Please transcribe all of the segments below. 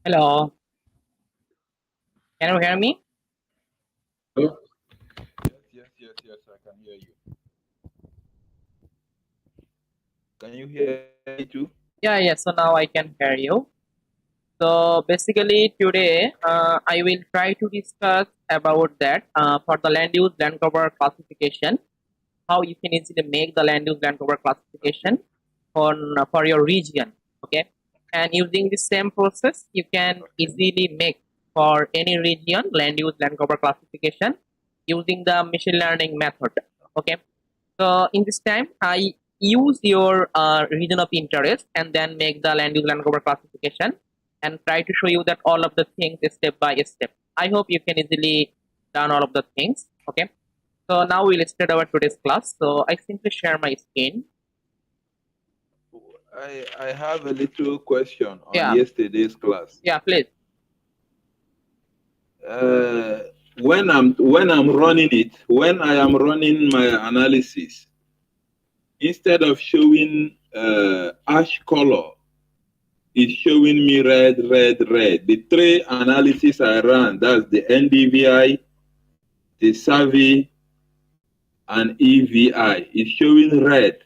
Hello, can you hear me? Oh, yes, I can hear you. Can you hear me too? Yeah, so now I can hear you. So basically today I will try to discuss about that for the land use land cover classification, how you can easily make the land use land cover classification for your region, okay? And using the same process, you can easily make for any region land use land cover classification using the machine learning method, okay? So in this time, I use your region of interest and then make the land use land cover classification and try to show you that all of the things step by step. I hope you can easily done all of the things. Okay. So now we'll start our today's class. So I simply share my screen. I have a little question on Yeah. yesterday's class. Yeah. Please. When I am running my analysis, instead of showing ash color, it's showing me red. The three analysis I ran, that's the NDVI, the survey, and EVI, it's showing red.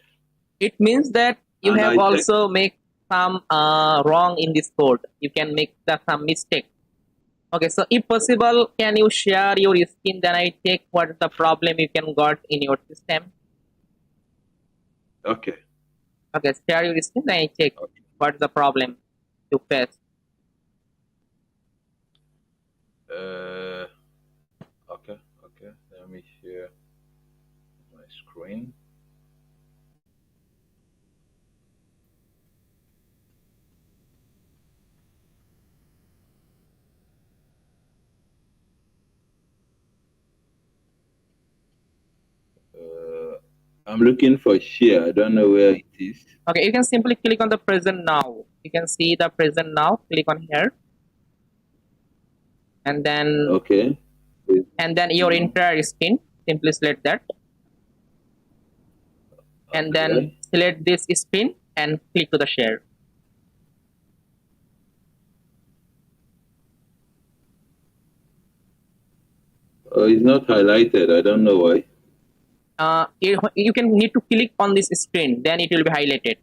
It means that you And have I also make some wrong in this code. You can make some mistake. Okay, so if possible, can you share your screen? Then I check what is the problem you can got in your system. Okay. Okay, share your screen. Then I check what is the problem you face. Okay. Let me share my screen. I'm looking for share. I don't know where it is. Okay, you can simply click on the present now. You can see the present now. Click on here, and then Okay. your entire screen. Simply select that, and then select this screen and click to the share. Oh, it's not highlighted. I don't know why. You can need to click on this screen. Then it will be highlighted.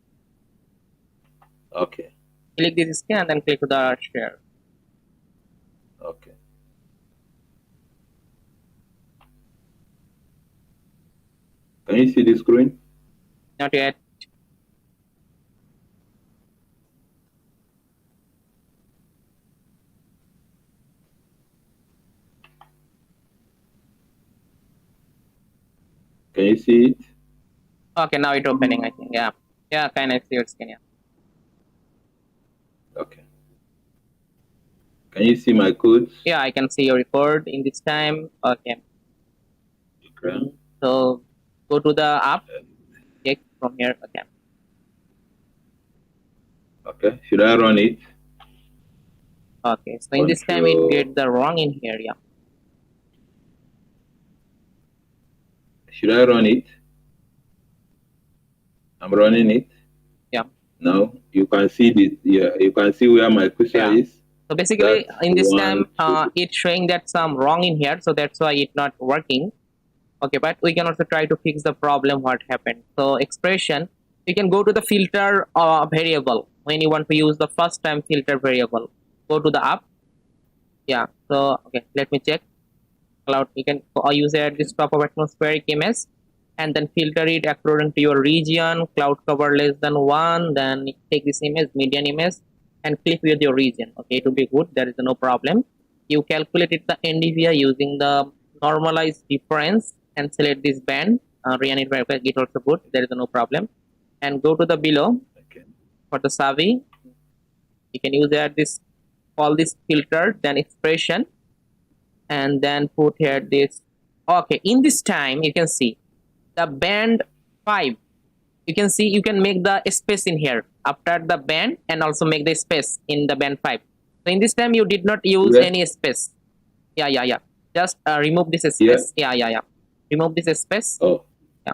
Okay. Click this screen and then click to the share. Okay. Can you see the screen? Not yet. Can you see it? Okay, now it's opening. I think. Yeah. Can I see your screen? Yeah. Okay. Can you see my codes? Yeah, I can see your record in this time. Okay. Okay. So go to the app. Check from here. Okay. Okay. Should I run it? Okay. So in this time it get the wrong in here. Yeah. Should I run it? I'm running it. Yeah. Now you can see this. Yeah, you can see where my cursor is. So basically, That's in this one, time, it's showing that some wrong in here, so that's why it's not working. Okay, but we can also try to fix the problem. What happened? So expression, we can go to the filter variable when you want to use the first time filter variable. Go to the app. Yeah. So okay, let me check. Cloud. You can use it at this top of atmospheric image, and then filter it according to your region. Cloud cover less than 1. Then take this image, median image, and click with your region. Okay, it will be good. There is no problem. You calculate it the NDVI using the normalized difference and select this band. Run it very quick. It also good. There is no problem. And go to the below for the survey. You can use that this all this filter, then expression, and then put here this. Okay, in this time you can see the band 5. You can see you can make the space in here after the band and also make the space in the band 5. So in this time you did not use any space. Yeah. Just remove this space. Yeah. Remove this space. Oh. Yeah.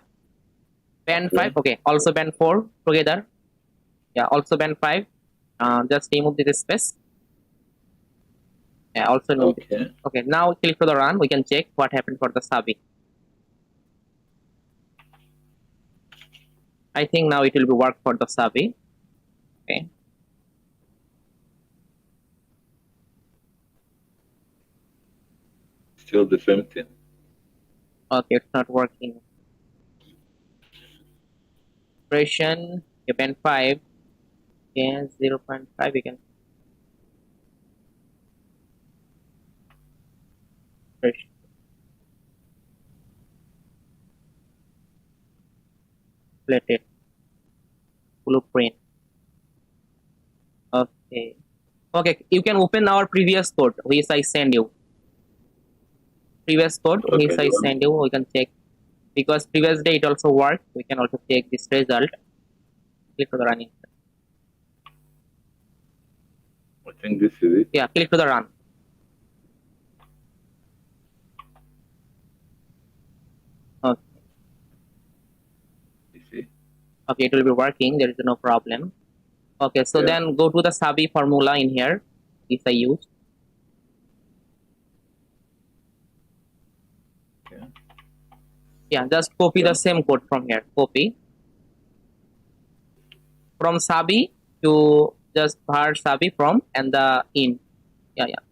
Band 5. Okay. Also band 4 together. Yeah. Also band 5. Just remove this space. Yeah, also remove this. Okay. Okay, now click for the run. We can check what happened for the Sabi. I think now it will be work for the Sabi. Okay. Still the same thing. Okay, it's not working. Operation event 5. Okay, 0.5 we can. Operation. Related blueprint. Okay. Okay, you can open our previous code which I send you. Previous code which Okay. I send you, we can check because previous day it also worked. We can also check this result. Click to the running. I think this is it. Yeah, click to the run. Okay, You see? okay, it will be working. There is no problem. Okay, so Yeah. then go to the Sabi formula in here. If I use. Okay. Yeah, just copy Yeah. the same code from here. Copy from Sabi to just var Sabi from and the in. Yeah, yeah.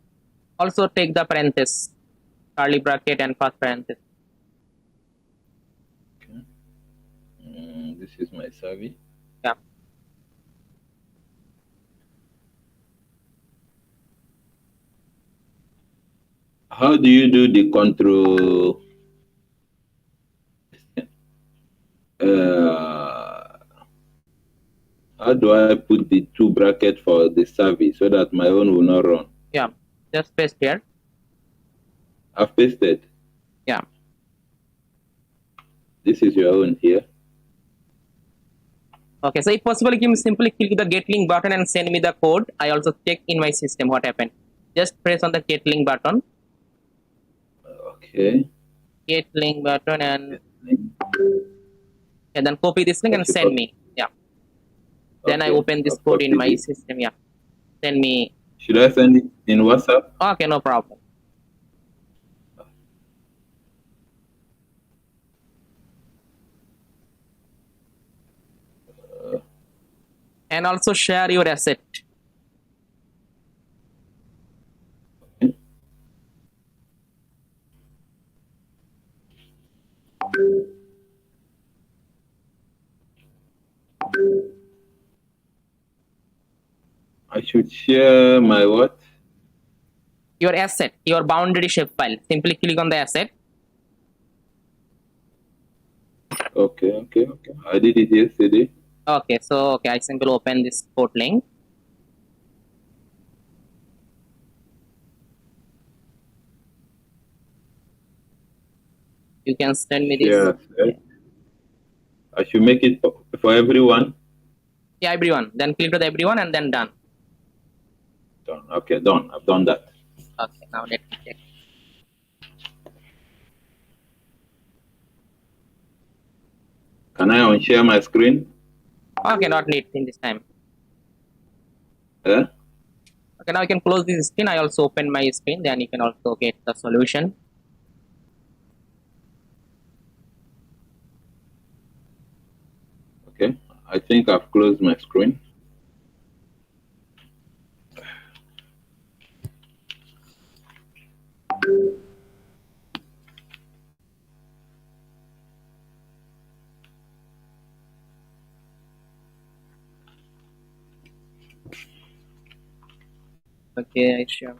Also take the parenthesis, curly bracket and first parenthesis. Okay. This is my survey. Yeah. How do you do the control? How do I put the two brackets for the survey so that my own will not run? Yeah. Just paste here. I've pasted. Yeah. This is your own here. Okay, so if possible, you can simply click the get link button and send me the code. I also check in my system what happened. Just press on the get link button. Okay. Get link button and then copy this link and Okay, send me. Yeah. Then I okay. open this I've code in copied my it. system. Yeah. Send me. Should I send it in WhatsApp? Okay, no problem. And also share your asset. I should share my what? Your asset, your boundary shape file. Simply click on the asset. Okay, okay, okay. I did it yesterday. Okay, so okay, I simply open this code link. You can send me this. Yeah. I should make it for everyone. Yeah, everyone. Then click to the everyone and then done. Done. Okay, done. I've done that. Okay, now let me check. Can I unshare my screen? Okay, not need in this time. Yeah? Okay, now you can close this screen. I also open my screen. Then you can also get the solution. Okay. I think I've closed my screen. Okay, sure.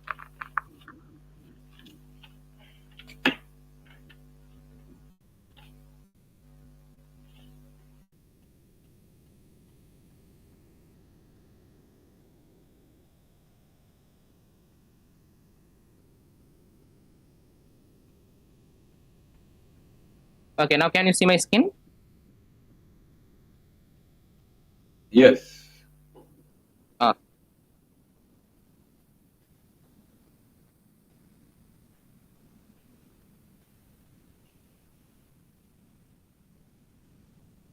Okay, now can you see my screen? Yes. Oh.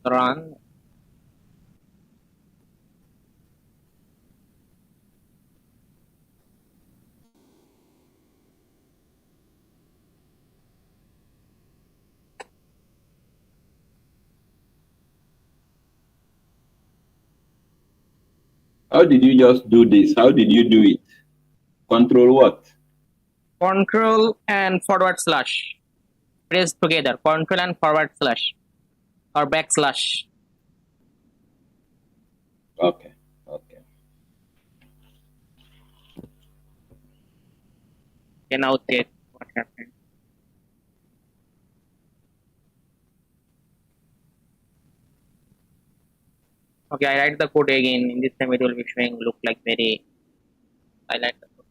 Run. How did you just do this? How did you do it? Control what? Control and forward slash. Press together. Control and forward slash. Or backslash. Okay. Okay. Okay, now check what happened. Okay, I write the code again. In this time it will be showing look like very. I like the code.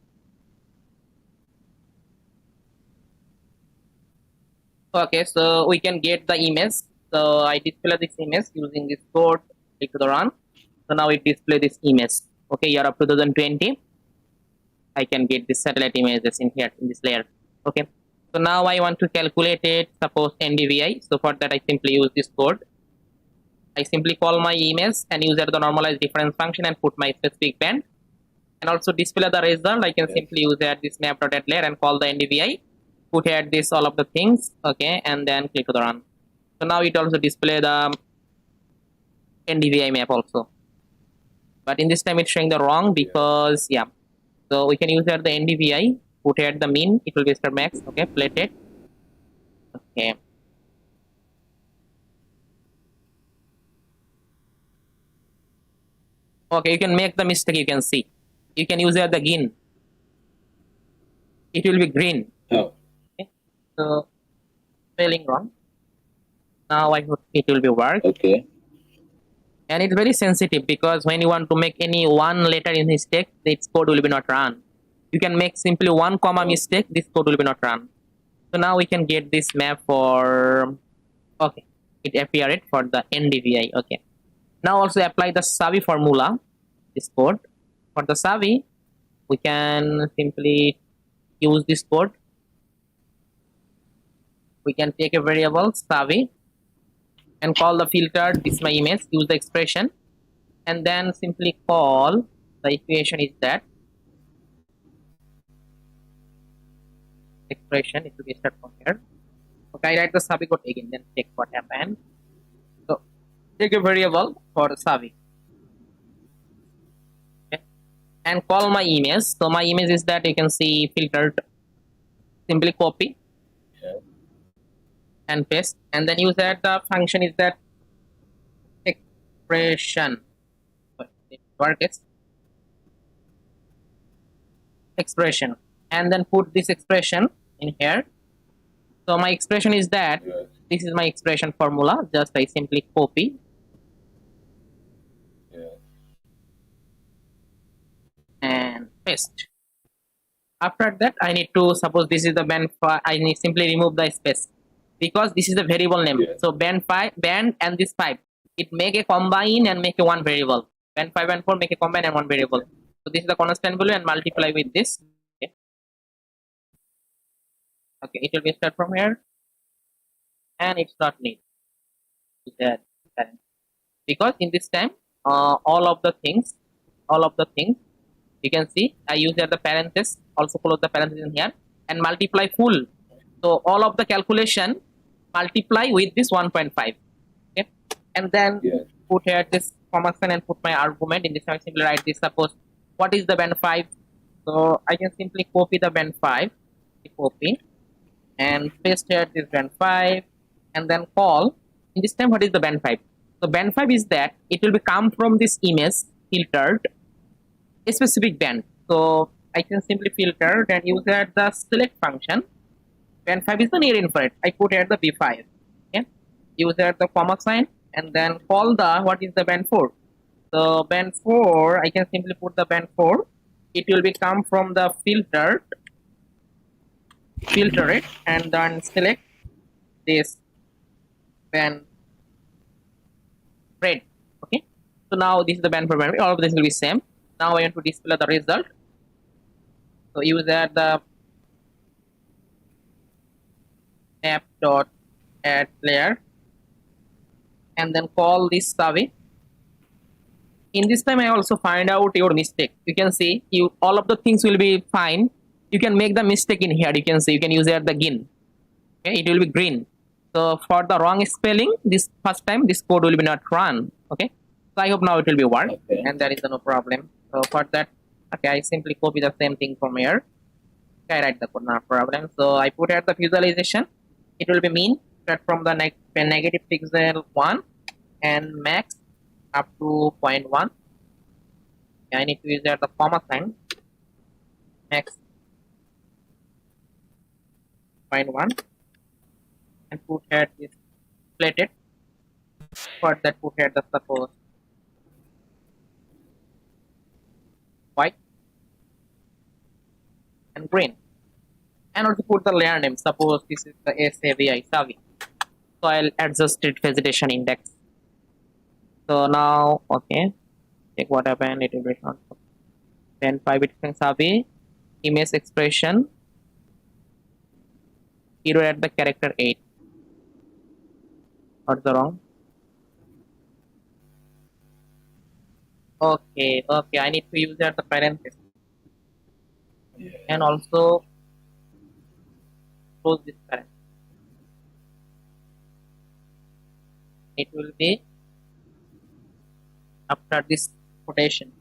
Okay, so we can get the image. So I display this image using this code. Click to the run. So now it display this image. Okay, year of 2020. I can get this satellite images in here in this layer. Okay, so now I want to calculate it. Suppose NDVI. So for that I simply use this code. I simply call my image and use the normalized difference function and put my specific band. And also display the result. I can simply use that this map.add layer and call the NDVI. Put here this all of the things. Okay, and then click to the run. So now it also display the NDVI map also. But in this time it's showing the wrong because yeah. So we can use here the NDVI. Put here the mean. It will be star max. Okay, plate it. Okay. Okay, you can make the mistake. You can see. You can use here the green. It will be green. Oh. Okay. So spelling wrong. Now I hope it will be work. Okay. And it's very sensitive because when you want to make any one letter in this text, this code will be not run. You can make simply one comma mistake, this code will be not run. So now we can get this map for, okay, it appeared for the NDVI. Okay. Now also apply the Savi formula, this code. For the Savi, we can simply use this code. We can take a variable Savi and call the filter, this is my image, use the expression, and then simply call the equation is that expression. It will be start from here. Okay, I write the Savi code again, then check what happened. So take a variable for the Savi. Okay. And call my image. So my image is that you can see filtered. Simply copy and paste, and then use that the function is that expression. Expression, and then put this expression in here. So my expression is that this is my expression formula. Just I simply copy and paste. After that, I need to suppose this is the band. I need simply remove the space because this is a variable name. So band 5, band and this 5, it make a combine and make a one variable. Band 5 and 4 make a combine and one variable. So this is the constant value and multiply with this. Okay, okay, it will be start from here, and it's not need because in this time all of the things you can see I use here the parenthesis, also close the parenthesis in here and multiply full. So all of the calculation multiply with this 1.5. Okay, and then put here this comma sign and put my argument. In this I simply write this. Suppose what is the band 5? So I can simply copy the band 5, copy and paste here this band 5, and then call. In this time, what is the band 5? So band 5 is that it will be come from this image filtered a specific band. So I can simply filter and use that the select function. Band 5 is the near infrared. I put here the B5. Okay, use here the comma sign and then call the what is the band 4. So band 4, I can simply put the band 4. It will be come from the filter it and then select this band red. Okay, so now this is the band for band. All of this will be same. Now I want to display the result. So use that the map.add layer and then call this Savi. In this time I also find out your mistake. You can see you all of the things will be fine. You can make the mistake in here. You can see you can use here the green. Okay, it will be green. So for the wrong spelling, this first time this code will be not run. Okay, So I hope now it will be work, Okay. and there is no problem. So for that, okay, I simply copy the same thing from here. Okay, I write the code, no problem. So I put at the visualization. It will be mean that from the negative pixel 1 and max up to 0.1. I need to use at the comma sign max 0.1 and put at this plated. For that, put at the suppose white and green, and also put the layer name. Suppose this is the SAVI. So I'll adjust it vegetation index. So now, okay, check what happened. It will be not. Then 5 it can Savi image expression. Hero at the character 8. What's the wrong? Okay, okay. I need to use at the parenthesis Yeah. and also close this parenthesis. It will be after this quotation.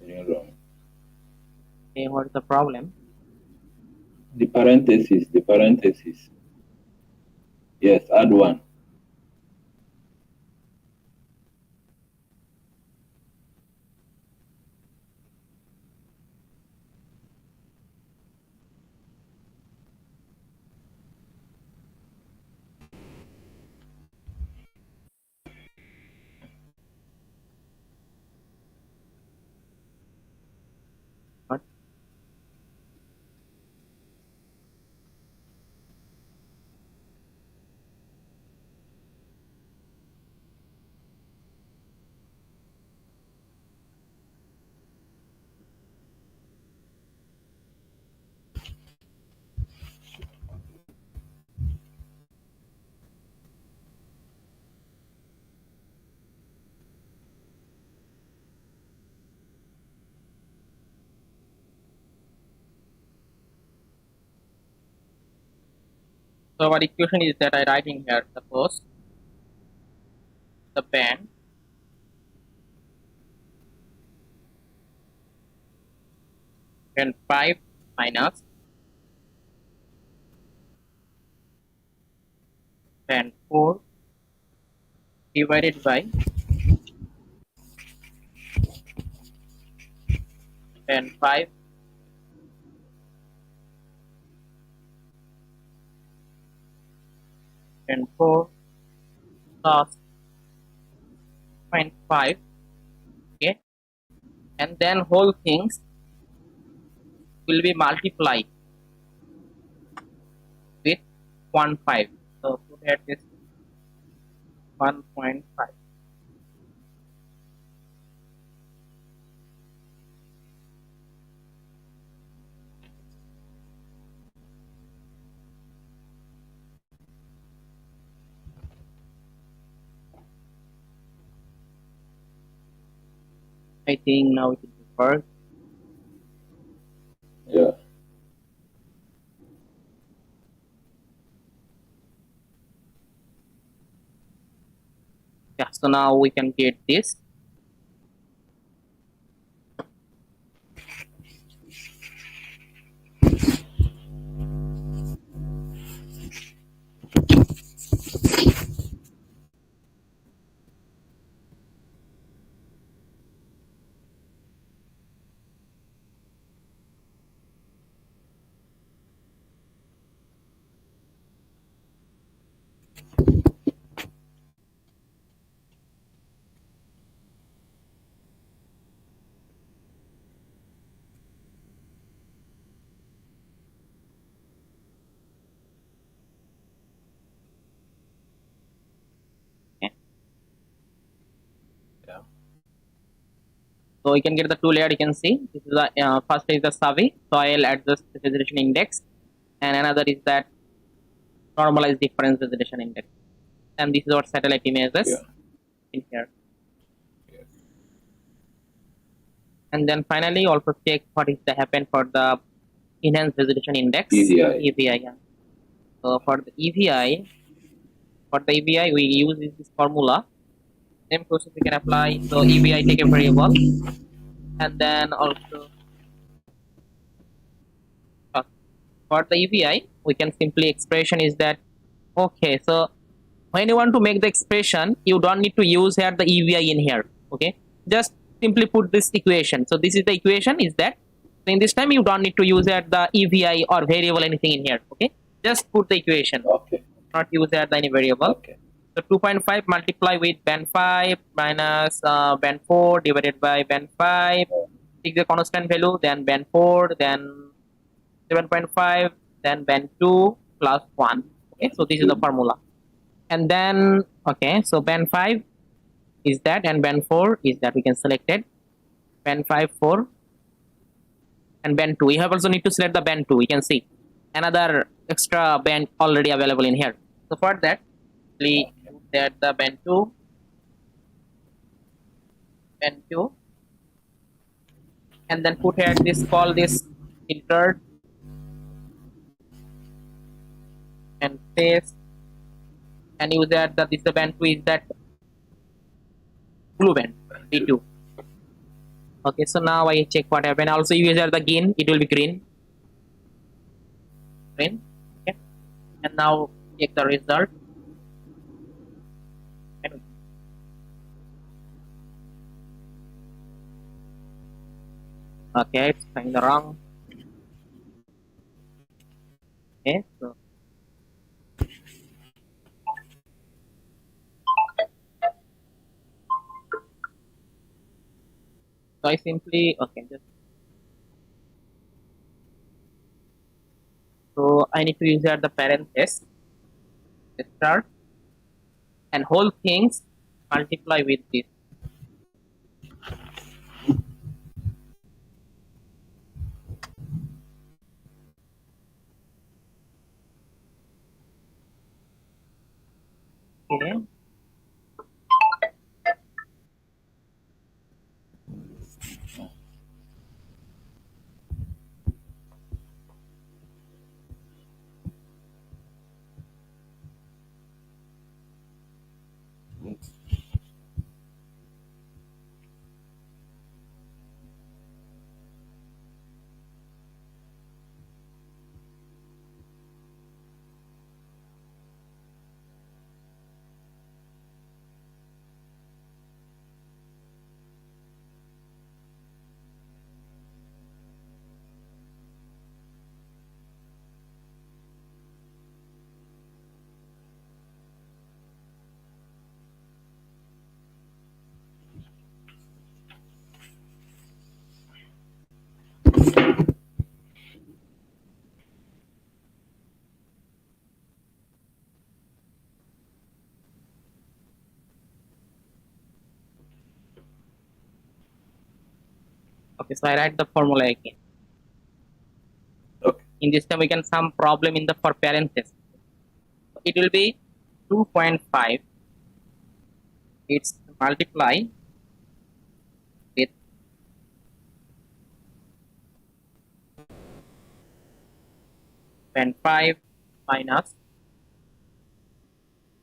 You're wrong. Okay, what's the problem? The parenthesis. Yes, add one. What? So our equation is that I write in here. Suppose the band and 5 minus band 4 divided by band 5 and 4 plus 0.5. Okay, and then whole things will be multiplied with 1.5. So put at this 1.5. I think now it will work. Yeah. Yeah, so now we can get this. Okay. Yeah. So we can get the two layer. You can see this is the first is the survey. So I'll adjust the vegetation index, and another is that normalized difference vegetation index. And this is our satellite images Yeah. in here. Yes. And then finally also check what is the happen for the enhanced resolution index, EVI. EVI. Yeah. So for the EVI, we use this formula. Same process we can apply. So EVI take a variable, and then also for the EVI, we can simply expression is that okay. So when you want to make the expression, you don't need to use here the EVI in here. Okay, just simply put this equation. So this is the equation. Is that so in this time you don't need to use here the EVI or variable anything in here. Okay, just put the equation. Okay. Not use here the any variable. Okay. So 2.5 multiply with band 5 minus band 4 divided by band 5. Take the constant value, then band 4, then 7.5, then band 2 plus 1. Okay, so this is the formula. And then, okay, so band 5 is that, and band 4 is that. We can select it. Band 5, 4, and band 2. We have also need to select the band 2. We can see another extra band already available in here. So for that, please that the band 2, and then put here this, call this filtered, and paste, and use that this the band 2 is that blue band B2. Okay, so now I check what happened. Also use the gain, it will be green. Okay, and now check the result. Okay, it's kind of wrong. Okay, so I simply just so I need to use here the parenthesis start and whole things multiply with this. Okay. Okay, so I write the formula again. Okay. In this time we can some problem in the for parenthesis. It will be 2.5. It's multiply with band 5 minus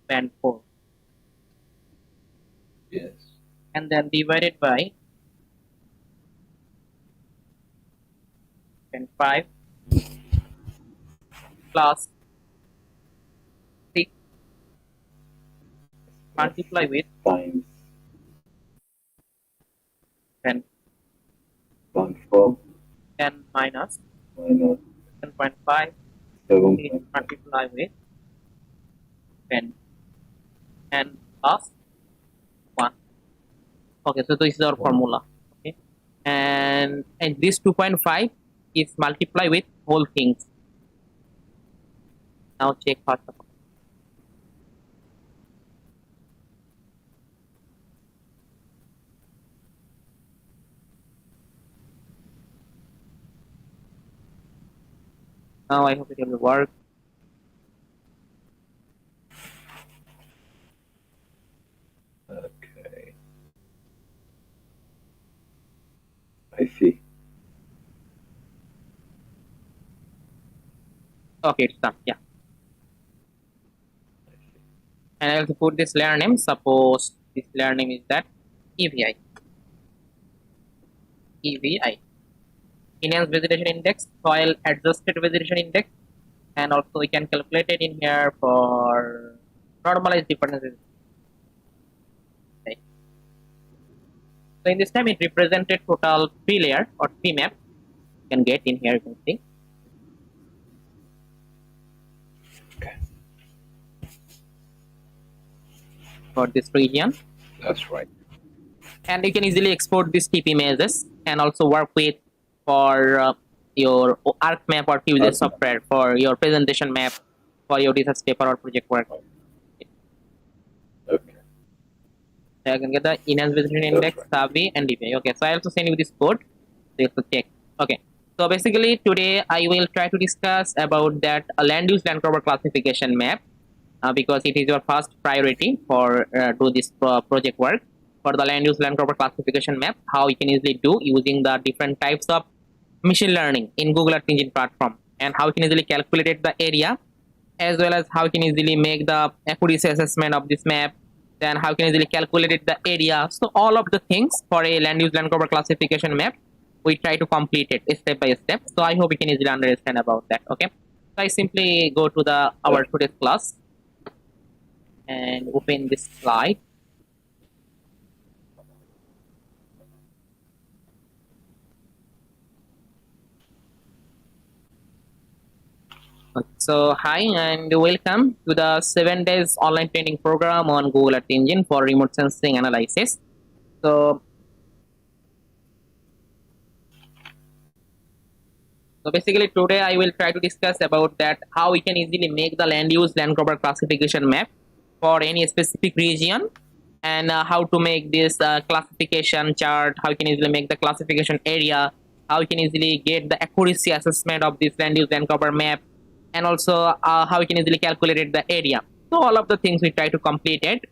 band 4. Yes. And then divided by band 5 plus 6 multiply with Times band 0.4 10 minus minus 7.5 7. multiply with 10 and plus 1. Okay, so this is our formula. Okay, and this 2.5 is multiply with whole things. Now check first of all. Now I hope it will work. Okay. I see. Okay, it's done. Yeah. And I'll put this layer name. Suppose this layer name is that EVI. EVI. Enhanced vegetation index, soil adjusted vegetation index, and also we can calculate it in here for normalized differences. Okay. So in this time it represented total 3 layer or 3 map. You can get in here, you can see. Okay. For this region. That's right. And you can easily export these TP images and also work with for your ARC map or QGIS software for your presentation map for your research paper or project work. Okay. So you can get the enhanced vegetation index, SAVI, and DPI. Okay, so I also send you this code. So you have to check. Okay, so basically today I will try to discuss about that land use land cover classification map because it is your first priority for do this project work. For the land use land cover classification map, how you can easily do using the different types of machine learning in Google Earth Engine platform, and how you can easily calculate the area, as well as how you can easily make the accuracy assessment of this map, then how you can easily calculate the area. So all of the things for a land use land cover classification map, we try to complete it step by step. So I hope you can easily understand about that. Okay, so I simply go to the our today's class and open this slide. So hi and welcome to the 7 days online training program on Google Earth Engine for remote sensing analysis. So basically today I will try to discuss about that how we can easily make the land use land cover classification map for any specific region, and how to make this classification chart, how you can easily make the classification area, how you can easily get the accuracy assessment of this land use land cover map, and also how you can easily calculate the area. So all of the things we try to complete it.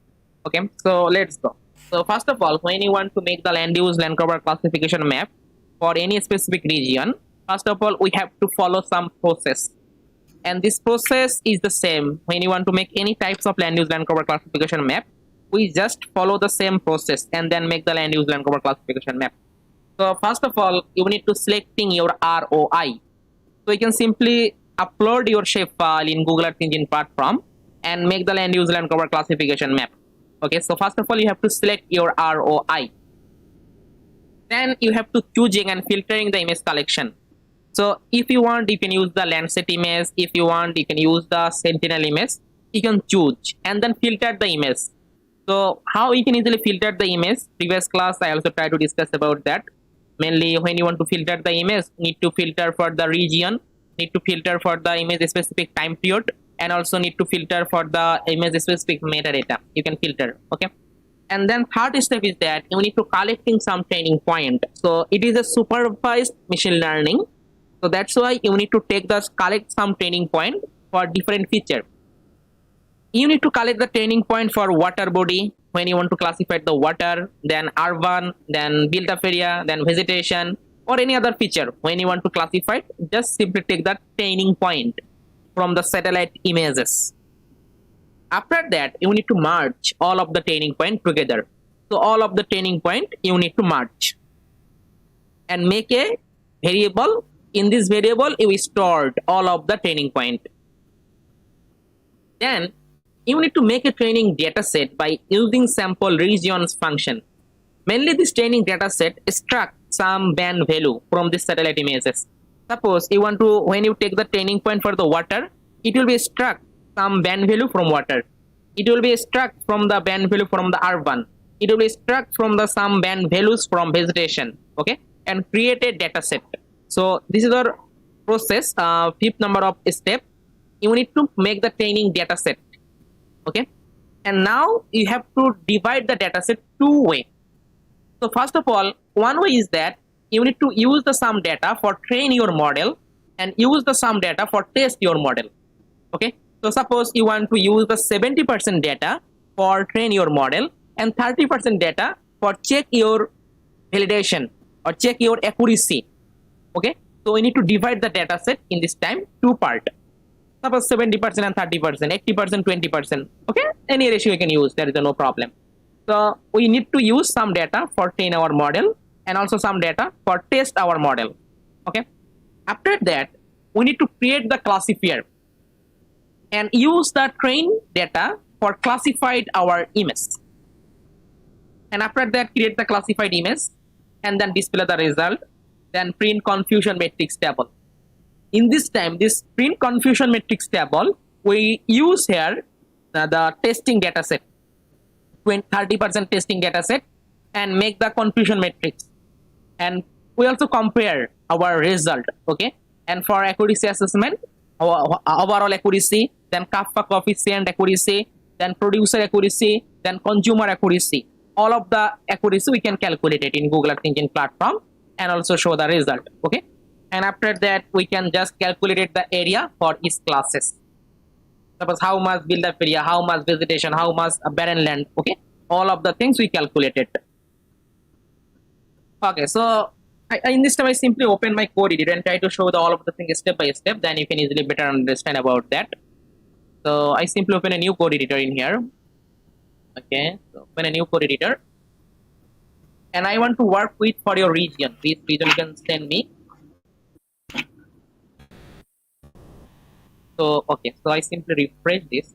Okay, so let's go. So first of all, when you want to make the land use land cover classification map for any specific region, first of all we have to follow some process, and this process is the same when you want to make any types of land use land cover classification map. We just follow the same process and then make the land use land cover classification map. So first of all, you need to selecting your ROI. So you can simply upload your shapefile in Google Earth Engine platform and make the land use land cover classification map. Okay, so first of all you have to select your ROI. Then you have to choosing and filtering the image collection. So if you want, you can use the Landsat image. If you want, you can use the Sentinel image. You can choose and then filter the image. So how you can easily filter the image? Previous class I also try to discuss about that. Mainly when you want to filter the image, need to filter for the region, need to filter for the image specific time period, and also need to filter for the image specific metadata. You can filter. Okay, and then third step is that you need to collecting some training point. So it is a supervised machine learning, so that's why you need to take the collect some training point for different feature. You need to collect the training point for water body when you want to classify the water, then urban, then built up area, then vegetation, or any other feature. When you want to classify, just simply take that training point from the satellite images. After that, you need to merge all of the training point together. So all of the training point you need to merge and make a variable. In this variable, you stored all of the training point. Then you need to make a training data set by using sample regions function. Mainly this training data set extract some band value from this satellite images. Suppose you want to, when you take the training point for the water, it will be extract some band value from water. It will be extract from the band value from the urban. It will be extract from the some band values from vegetation. Okay, and create a data set. So this is our process. Fifth number of step. You need to make the training data set. Okay, and now you have to divide the data set two ways. So first of all, one way is that you need to use the some data for train your model and use the some data for test your model. Okay, so suppose you want to use the 70% data for train your model and 30% data for check your validation or check your accuracy. Okay, so we need to divide the data set in this time two part. Suppose 70% and 30%, 80%, 20%. Okay, any ratio you can use. There is no problem. So we need to use some data for train our model and also some data for test our model. Okay. After that, we need to create the classifier and use the train data for classified our image. And after that, create the classified image and then display the result. Then print confusion matrix table. In this time, this print confusion matrix table, we use here the testing data set, 30% testing data set, and make the confusion matrix. And we also compare our result. Okay. And for accuracy assessment, our overall accuracy, then kappa coefficient accuracy, then producer accuracy, then consumer accuracy. All of the accuracy we can calculate it in Google Earth Engine platform and also show the result. Okay. And after that, we can just calculate the area for each classes. Suppose how much build-up area, how much vegetation, how much barren land. Okay. All of the things we calculated. Okay. So in this time, I simply open my code editor and try to show all of the things step by step. Then you can easily better understand about that. So I simply open a new code editor in here. Okay, so open a new code editor. And I want to work with for your region. This region you can send me. So, okay, so I simply refresh this.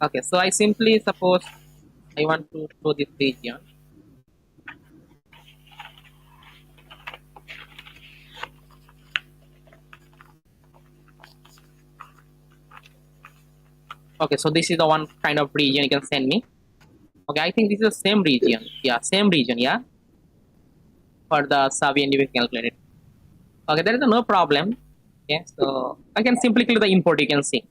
Okay, so I simply suppose I want to show this region. Okay, so this is the one kind of region you can send me. Okay, I think this is the same region. Yeah, same region, yeah. For the Savi NDV calculated. Okay, there is no problem. Okay, so I can simply click the import, you can see.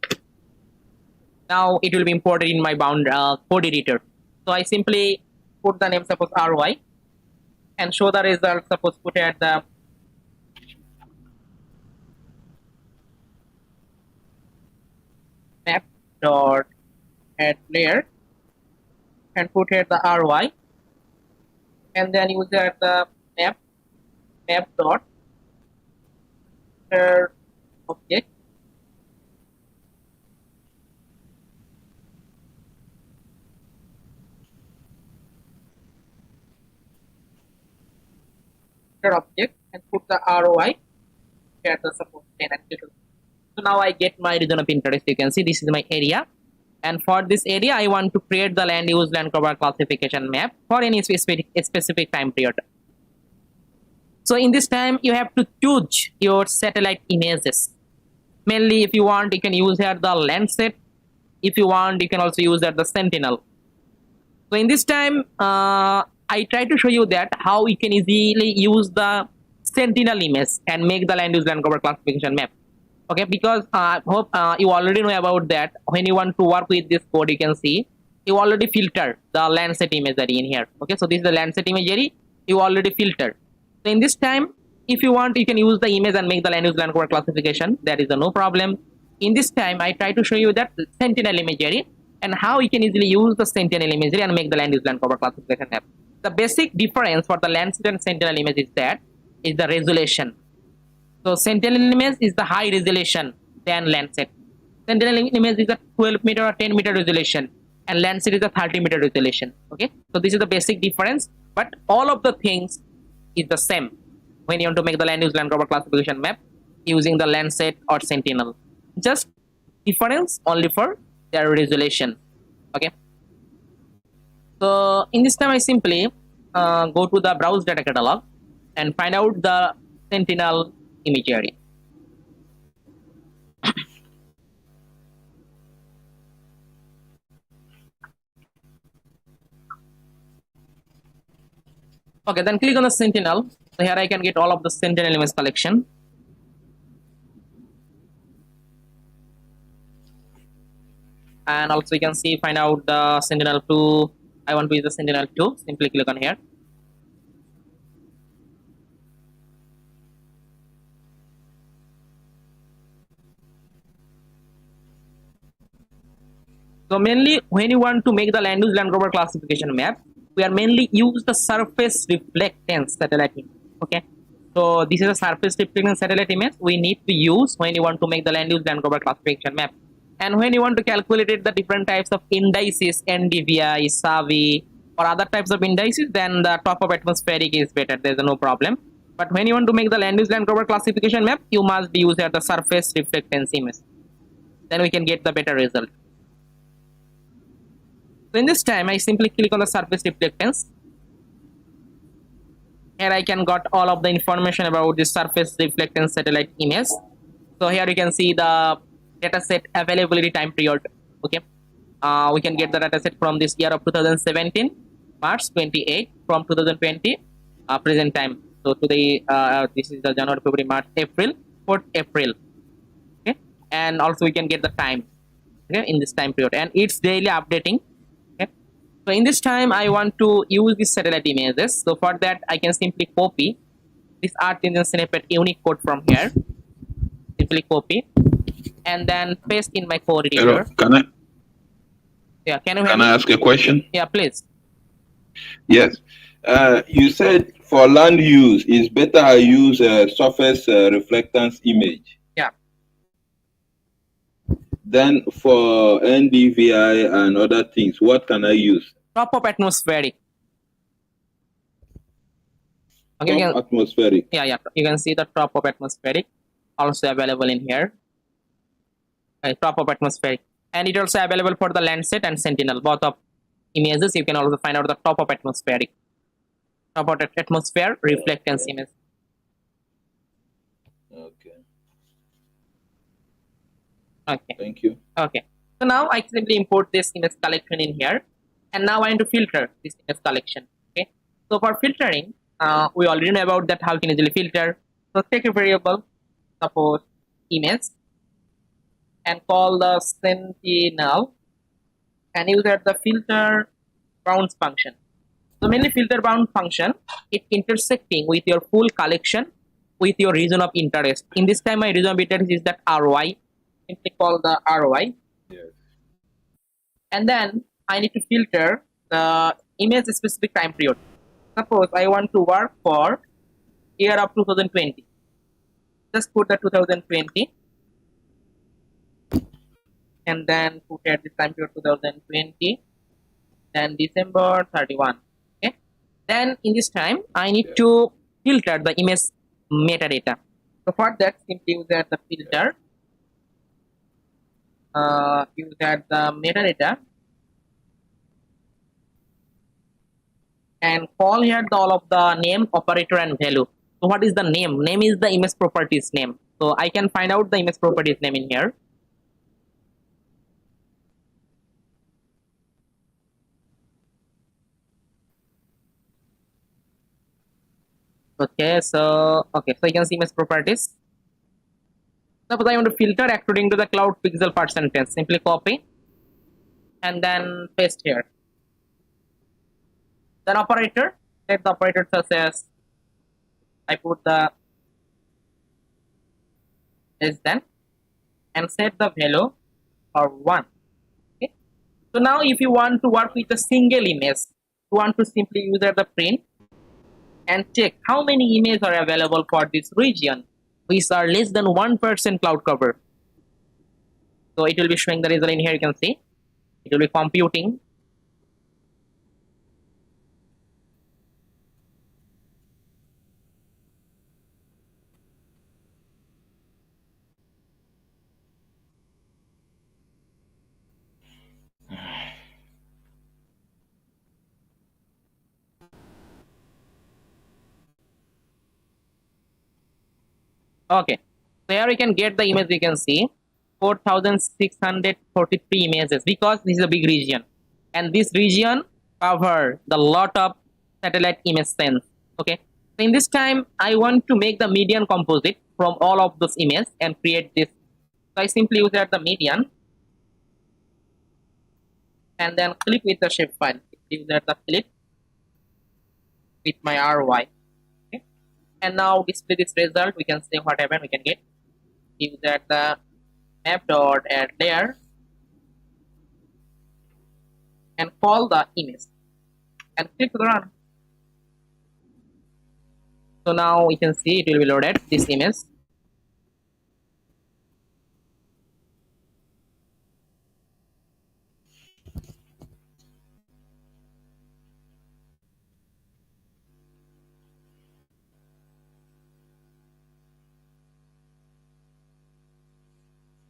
Now it will be imported in my bound code editor. So I simply put the name, suppose RY, and show the result, suppose put at the map dot add layer and put here the RY, and then use at the map dot object object and put the ROI here the suppose 10 and 2. So now I get my region of interest. You can see this is my area, and for this area I want to create the land use land cover classification map for any specific time period. So in this time you have to choose your satellite images. Mainly if you want you can use here the Landsat. If you want you can also use here the Sentinel. So in this time I try to show you that how you can easily use the Sentinel image and make the land use land cover classification map. Okay, because I hope you already know about that. When you want to work with this code, you can see you already filter the Landsat imagery in here. Okay, so this is the Landsat imagery you already filtered. So in this time, if you want, you can use the image and make the land use land cover classification. That is no problem. In this time, I try to show you that Sentinel imagery and how you can easily use the Sentinel imagery and make the land use land cover classification map. The basic difference for the Landsat and Sentinel image is that is the resolution. So Sentinel image is the high resolution than Landsat. Sentinel image is a 12 meter or 10 meter resolution, and Landsat is a 30 meter resolution. Okay, so this is the basic difference, but all of the things is the same when you want to make the land use land cover classification map using the Landsat or Sentinel. Just difference only for their resolution. Okay. So in this time I simply go to the browse data catalog and find out the Sentinel imagery. Okay, then click on the Sentinel. So here I can get all of the Sentinel image collection. And also you can see find out the Sentinel 2. I want to use the Sentinel 2. Simply click on here. So mainly when you want to make the land use land cover classification map, we are mainly use the surface reflectance satellite image. Okay, so this is a surface reflectance satellite image we need to use when you want to make the land use land cover classification map, and when you want to calculate the different types of indices, NDVI, SAVI, or other types of indices, then the top of atmospheric is better. There's no problem. But when you want to make the land use land cover classification map, you must use the surface reflectance image. Then we can get the better result. So in this time, I simply click on the surface reflectance. Here I can got all of the information about the surface reflectance satellite image. So here you can see the dataset availability time period. Okay, we can get the dataset from this year of 2017, March 28, from 2020 present time. So today, this is the January, February, March, April, 4th April. Okay, and also we can get the time. Okay, in this time period, and it's daily updating. Okay, so in this time I want to use this satellite images. So for that I can simply copy this Earth engine snippet unique code from here. Simply copy and then paste in my code Hello, editor. can I Yeah, can you hear can me? I ask a question? Yeah, please. Yes. You said for land use, it's better I use a surface reflectance image. Yeah. Then for NDVI and other things, what can I use? Top of atmospheric. Okay, Top atmospheric. yeah, you can see the top of atmospheric also available in here. Top of atmospheric, and it also available for the Landsat and Sentinel. Both of images you can also find out the top of atmospheric, top of atmosphere reflectance image. Okay. Okay. Thank you. Okay. So now I simply import this image collection in here, and now I want to filter this image collection. Okay. So for filtering, we already know about that how you can easily filter. So take a variable, suppose image, and call the Sentinel, and use that the filter bounds function. So mainly filter bound function, it intersecting with your full collection with your region of interest. In this time my region of interest is that RY. Simply call the RY. Yes. And then I need to filter the image specific time period. Suppose I want to work for year of 2020. Just put the 2020 and then put at this time period 2020, then December 31. Okay. Then in this time I need to filter the image metadata. So for that, simply use that the filter. Use that the metadata and call here all of the name, operator, and value. So what is the name? Name is the image properties name. So I can find out the image properties name in here. Okay, so you can see image properties. Suppose I want to filter according to the cloud pixel percentage. Simply copy and then paste here. Then operator, set the operator such as I put the less than and set the value for 1. Okay. So now if you want to work with a single image, you want to simply use the print and check how many images are available for this region which are less than 1% cloud cover. So it will be showing the result in here. You can see it will be computing. Okay, so here we can get the image. You can see 4,643 images because this is a big region, and this region cover the lot of satellite image sense. Okay, so in this time I want to make the median composite from all of those images and create this. So I simply use that the median and then click with the shapefile. Use that the flip with my RY. Okay, and now display this result. We can say what happened. We can get use that the map dot add layer and call the image and click run. So now we can see it will be loaded this image.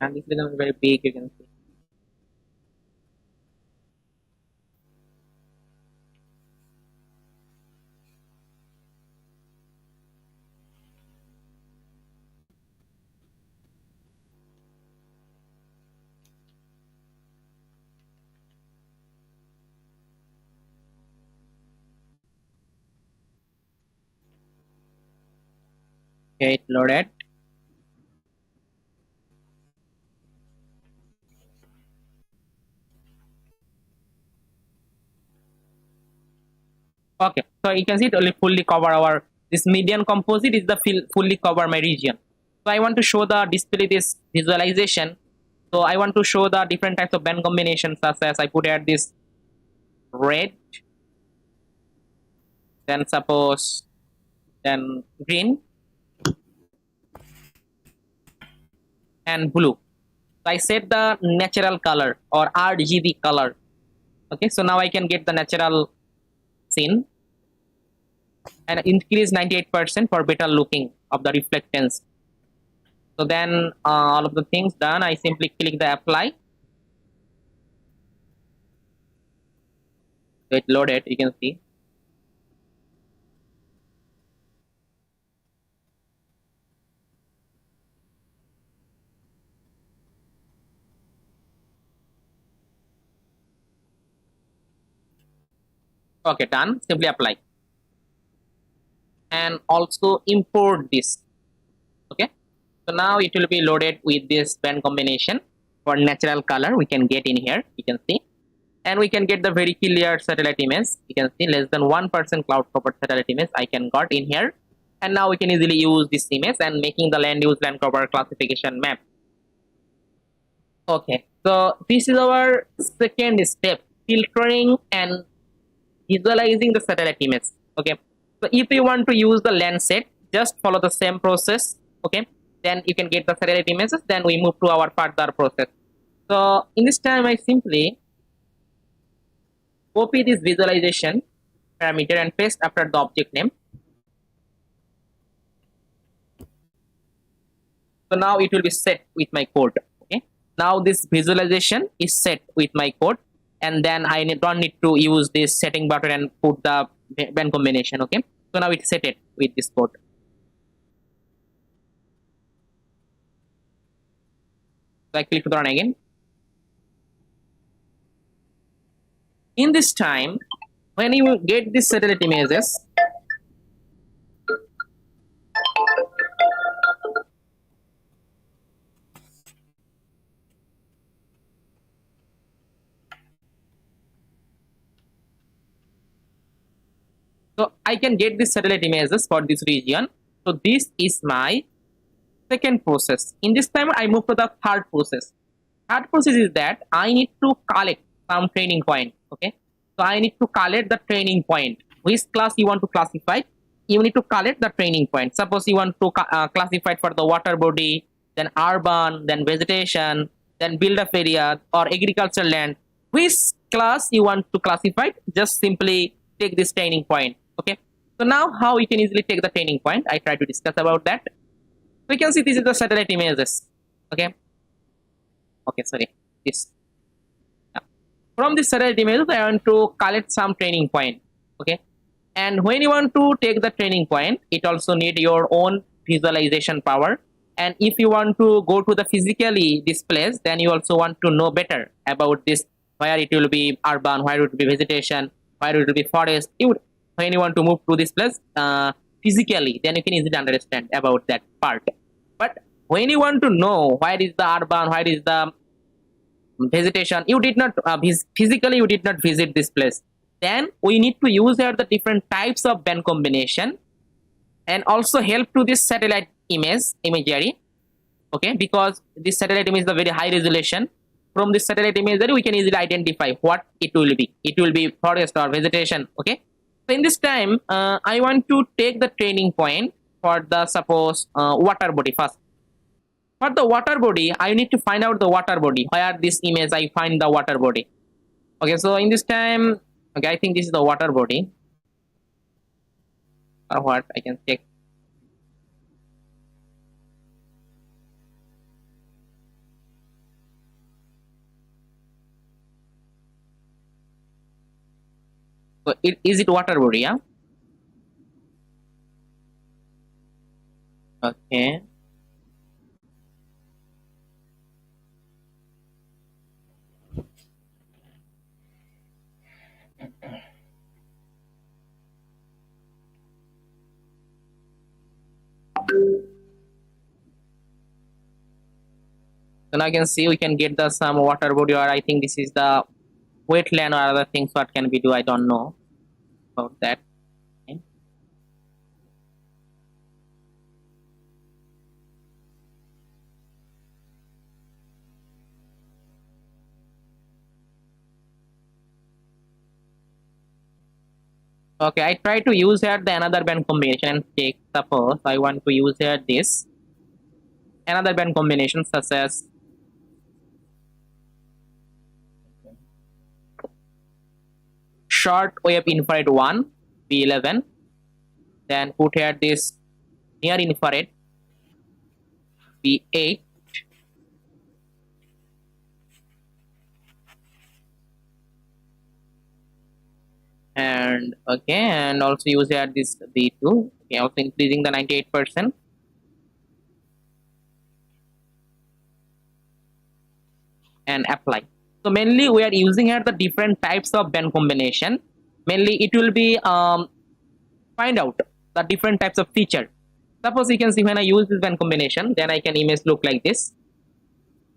And this becomes very big, you can see. Okay, it loaded. Okay, so you can see it only fully cover our, this median composite is the fully cover my region. So I want to show the display this visualization. So I want to show the different types of band combinations, such as I put at this red, then suppose then green and blue. So I set the natural color or RGB color. Okay, so now I can get the natural scene and increase 98% for better looking of the reflectance. So then all of the things done, I simply click the apply. So it loaded, you can see. Okay, done. Simply apply. And also import this. Okay. So now it will be loaded with this band combination for natural color. We can get in here. You can see. And we can get the very clear satellite image. You can see less than 1% cloud covered satellite image I can got in here. And now we can easily use this image and making the land use land cover classification map. Okay. So this is our second step, filtering and visualizing the satellite image. Okay, so if you want to use the land set, just follow the same process. Okay, then you can get the satellite images. Then we move to our further process. So in this time, I simply copy this visualization parameter and paste after the object name. So now it will be set with my code. Okay, now this visualization is set with my code. And then I don't need to use this setting button and put the band combination. Okay, so now it's set it with this code. So I click to run again. In this time, when you get these satellite images, so I can get these satellite images for this region. So this is my second process. In this time, I move to the third process. Third process is that I need to collect some training point. Okay, so I need to collect the training point. Which class you want to classify? You need to collect the training point. Suppose you want to classify for the water body, then urban, then vegetation, then build-up area or agricultural land. Which class you want to classify? Just simply take this training point. Okay, so now how you can easily take the training point, I try to discuss about that. We can see this is the satellite images. Okay, sorry, this. From this satellite images, I want to collect some training point. Okay, and when you want to take the training point, it also need your own visualization power. And if you want to go to the physically this place, then you also want to know better about this, where it will be urban, where it will be vegetation, where it will be forest. When you want to move to this place physically, then you can easily understand about that part. But when you want to know where is the urban, where is the vegetation, you did not physically you did not visit this place, then we need to use here the different types of band combination and also help to this satellite imagery. Okay, because this satellite image is a very high resolution, from this satellite imagery we can easily identify what it will be. It will be forest or vegetation. Okay, so in this time I want to take the training point for the suppose water body first. For the water body I need to find out the water body, where this image I find the water body. Okay, so in this time, okay, I think this is the water body, or what I can check. So is it water body? Yeah. Okay. So now I can see we can get the some water body, or I think this is the wetland or other things. What can we do? I don't know about that. Okay. Okay, I try to use here the another band combination and take. Suppose I want to use here this another band combination such as short wave infrared 1 B11, then put here this near infrared B8, and okay, and also use here this B2. Okay, also increasing the 98%. And apply. So mainly we are using here the different types of band combination. Mainly it will be find out the different types of feature. Suppose you can see when I use this band combination, then I can image look like this.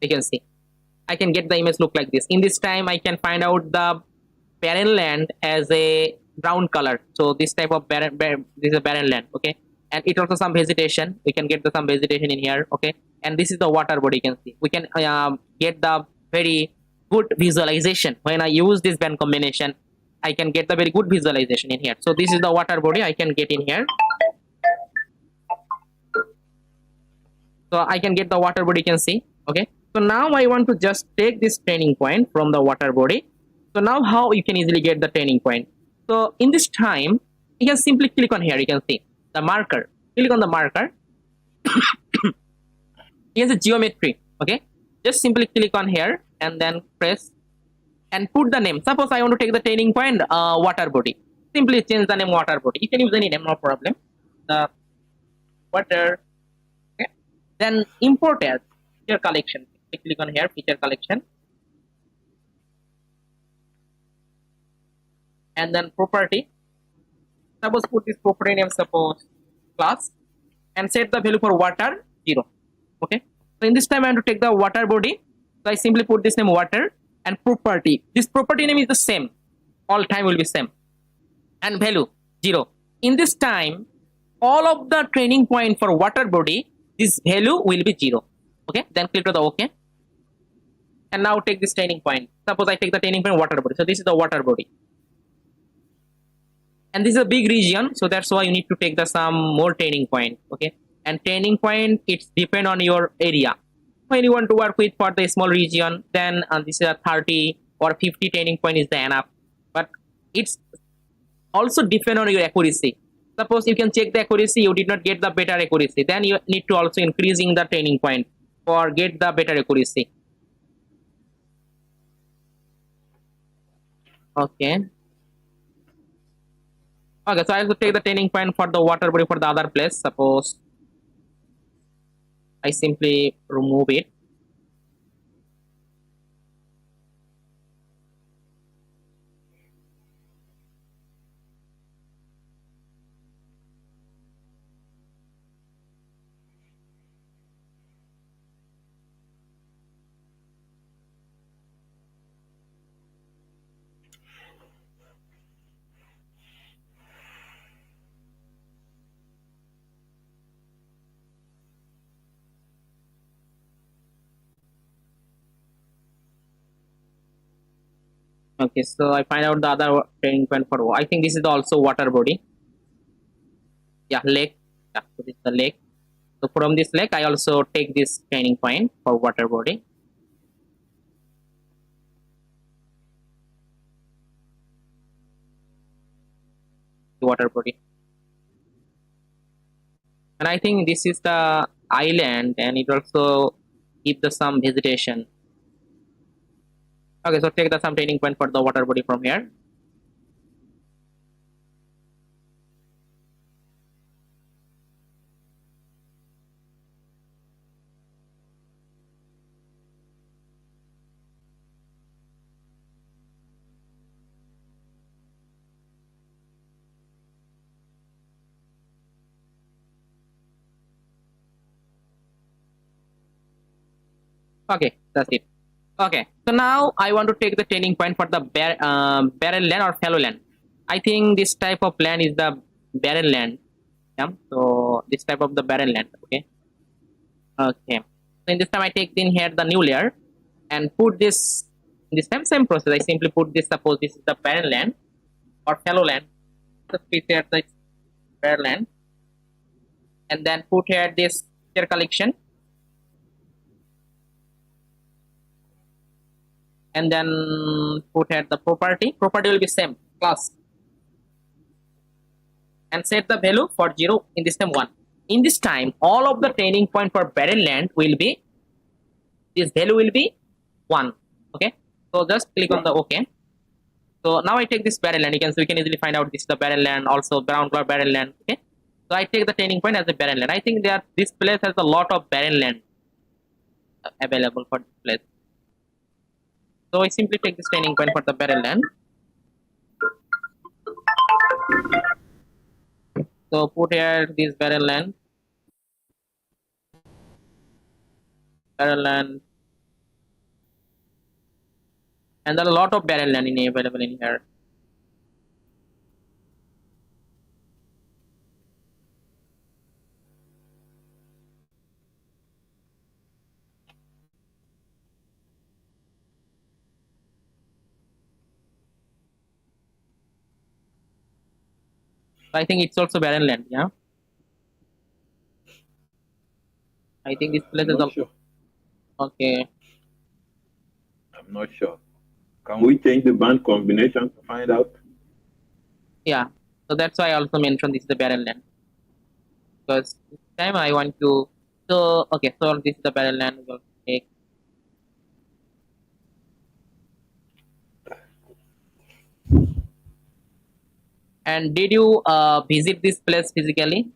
You can see I can get the image look like this. In this time I can find out the barren land as a brown color. So this type of this is a barren land. Okay, and it also some vegetation. We can get the some vegetation in here. Okay, and this is the water body. You can see we can get the very good visualization. When I use this band combination, I can get the very good visualization in here. So this is the water body I can get in here. So I can get the water body, you can see. Okay, so now I want to just take this training point from the water body. So now how you can easily get the training point? So in this time you can simply click on here. You can see the marker, click on the marker. Here's a geometry. Okay, just simply click on here and then press and put the name. Suppose I want to take the training point water body, simply change the name water body. You can use any name, no problem. The water. Okay, then import as feature collection. Click on here, feature collection, and then property. Suppose put this property name, suppose class, and set the value for water 0. Okay, so in this time I want to take the water body. So I simply put this name water and property. This property name is the same, all time will be same, and value 0. In this time all of the training point for water body, this value will be 0. Okay, then click to the OK, and now take this training point. Suppose I take the training point water body. So this is the water body, and this is a big region, so that's why you need to take the some more training point. Okay, and training point it's depend on your area. When you want to work with for the small region, then this is a 30 or 50 training point is the enough, but it's also depend on your accuracy. Suppose you can check the accuracy, you did not get the better accuracy, then you need to also increasing the training point for get the better accuracy. Okay, okay, so I have to take the training point for the water body for the other place. Suppose I simply remove it. Okay, so I find out the other training point for, I think this is also water body. Yeah, lake. Yeah, so this is the lake. So from this lake, I also take this training point for water body. Water body. And I think this is the island, and it also give the some vegetation. Okay, so take the some training point for the water body from here. Okay, that's it. Okay, so now I want to take the training point for the barren land or fallow land. I think this type of land is the barren land. Yeah, so this type of the barren land. Okay, okay. So in this time I take in here the new layer and put this. In this time same process. I simply put this. Suppose this is the barren land or fallow land. Just prepare the barren land and then put here this feature collection and then put here the property will be same class and set the value for 0 in this time 1. In this time all of the training point for barren land will be, this value will be 1. Okay, so just click on the OK. So now I take this barren land. We can easily find out this is the barren land, also brown color barren land. Okay, so I take the training point as a barren land. I think this place has a lot of barren land available for this place. So I simply take this training point for the barren land. So put here this barren land, and there are a lot of barren land available in here. So I think it's also barren land. Yeah, I think this place is not sure. Okay. I'm not sure. Can we change the band combination to find out? Yeah, so that's why I also mentioned this is the barren land, because this time I want to. So okay, so this is the barren land. We'll take. And did you visit this place physically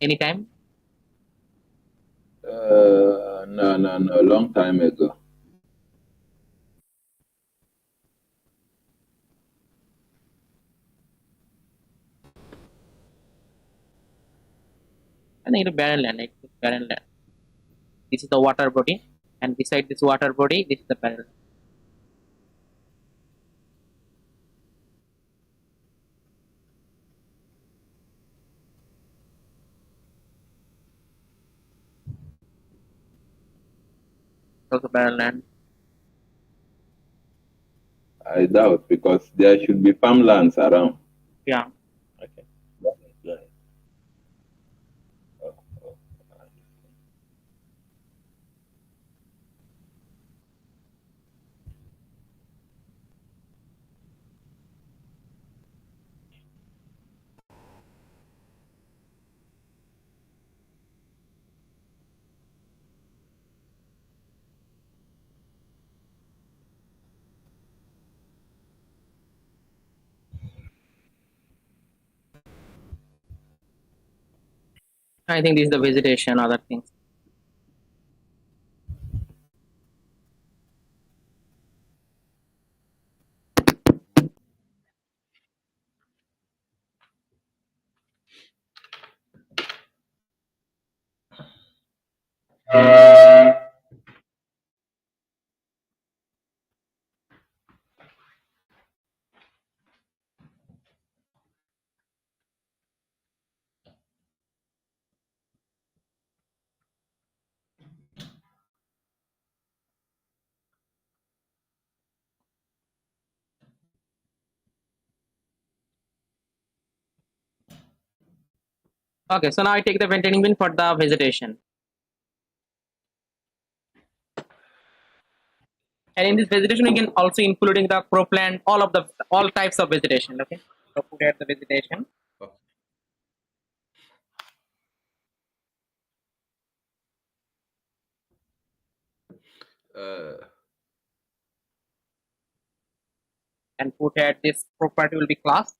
anytime? No, long time ago. I think it's barren land. It's barren land. This is the water body, and beside this water body, this is the barren land. Also barren land. I doubt, because there should be farmlands around. Yeah. Okay. Yeah. Oh. I think this is the vegetation, other things. Okay, so now I take the training bin for the vegetation. And in this vegetation, we can also including the cropland, all types of vegetation. Okay, so put at the vegetation. And put at this property will be class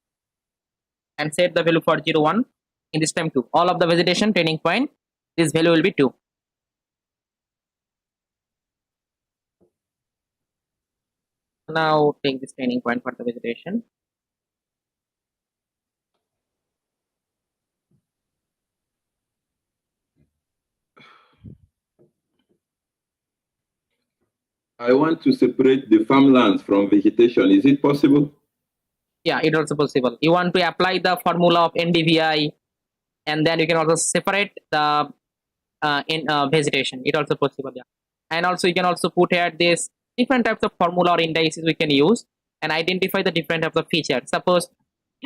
and set the value for 0 1 in this time 2. All of the vegetation training point, this value will be 2. Now take this training point for the vegetation. I want to separate the farmlands from vegetation. Is it possible? Yeah, it also possible. You want to apply the formula of NDVI, and then you can also separate the vegetation. It also possible. Yeah, and also you can also put here this different types of formula or indices we can use and identify the different types of features. Suppose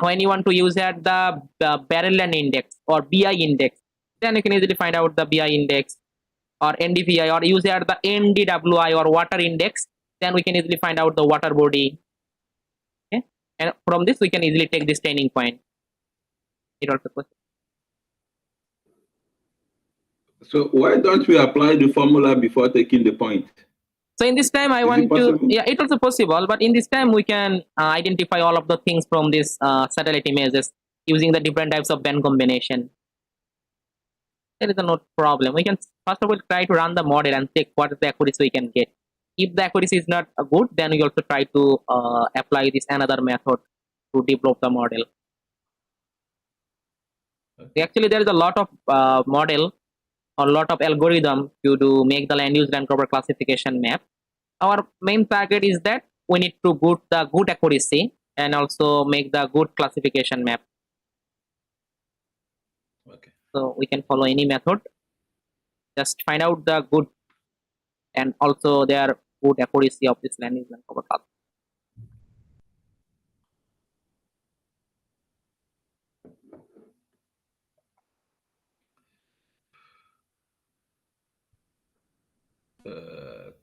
when you want to use here the barrel land index or BI index, then you can easily find out the BI index or NDVI, or use here the NDWI or water index. Then we can easily find out the water body. Okay, and from this we can easily take this training point. It also possible. So why don't we apply the formula before taking the point? So in this time I want to, yeah, it also possible, but in this time we can identify all of the things from this satellite images using the different types of band combination. There is no problem. We can first of all try to run the model and check what is the accuracy we can get. If the accuracy is not good, then we also try to apply this another method to develop the model. Actually, there is a lot of model or lot of algorithm to make the land use land cover classification map. Our main target is that we need to put the good accuracy and also make the good classification map. Okay. So we can follow any method. Just find out the good and also their good accuracy of this land use land cover class.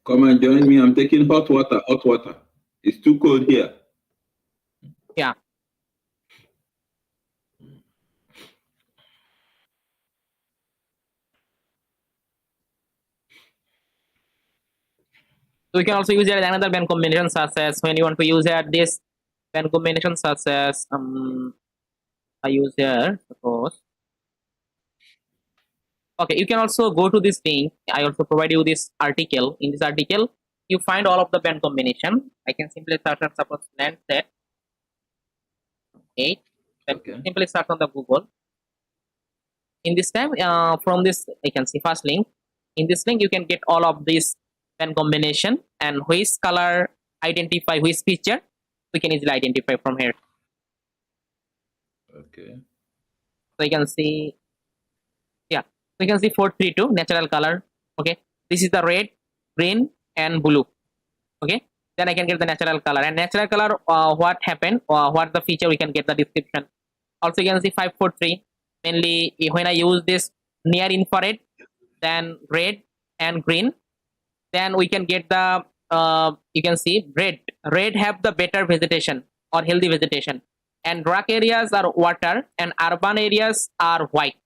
Come and join me. I'm taking hot water. Hot water. It's too cold here. Yeah. So we can also use it another band combination such as when you want to use it this band combination such as I use here suppose. Okay, you can also go to this link. I also provide you this article. In this article, you find all of the band combination. I can simply search on suppose land set 8. Okay. Simply search on the Google. In this time, from this I can see first link. In this link, you can get all of this band combination and which color identify which feature. We can easily identify from here. Okay. So you can see, yeah, we can see 432 natural color. Okay, this is the red, green, and blue. Okay, then I can get the natural color, and natural color what happened, what the feature, we can get the description. Also you can see 543 mainly when I use this near infrared, then red and green, then we can get the you can see red have the better vegetation or healthy vegetation, and dark areas are water and urban areas are white.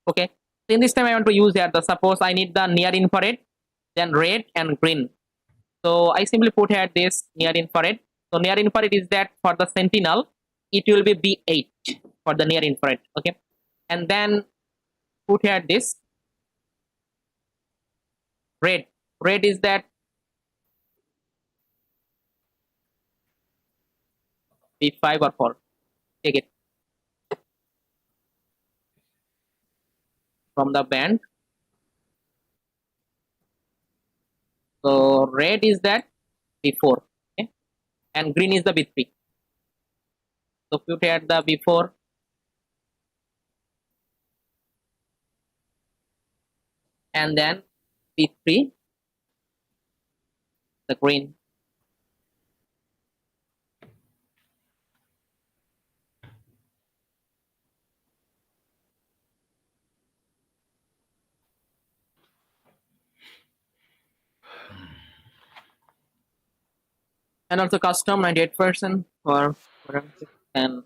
Okay, so in this time I want to use here the suppose I need the near infrared, then red and green. So I simply put here this near infrared. So near infrared is that for the sentinel it will be B8 for the near infrared. Okay, and then put here this red is that B5 or 4. Take it from the band. So red is that B4, okay, and green is the B3. So put here the B4 and then B3 the green. and also custom 98% for and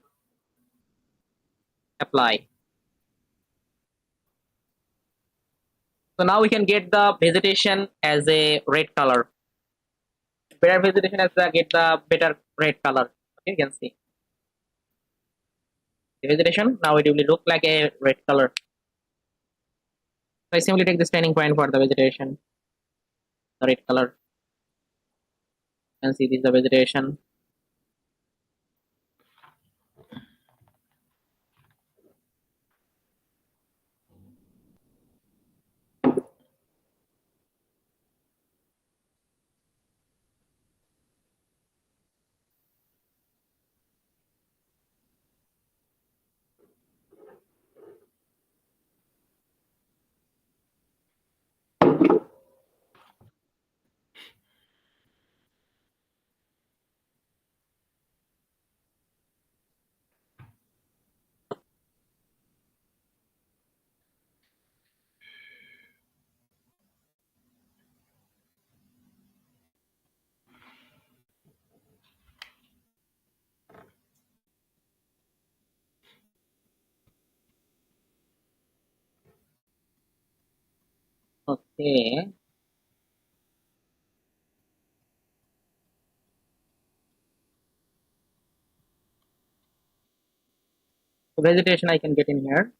apply. So now we can get the vegetation as a red color. Better vegetation as the get the better red color. Okay, you can see the vegetation now it will look like a red color. So I simply take this turning point for the vegetation, the red color. You can see this is the vegetation. Okay. So vegetation I can get in here.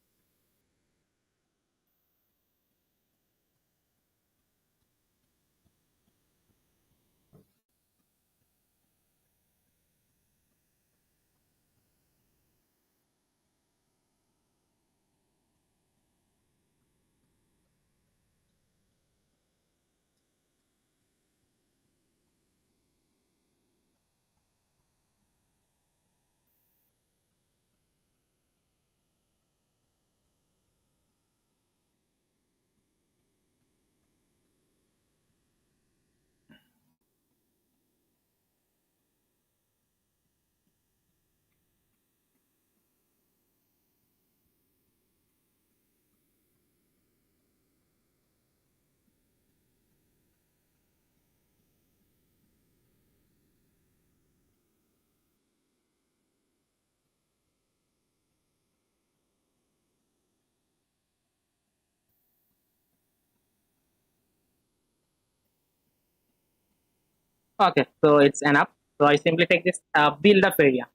Okay, so it's enough. So I simply take this build up area.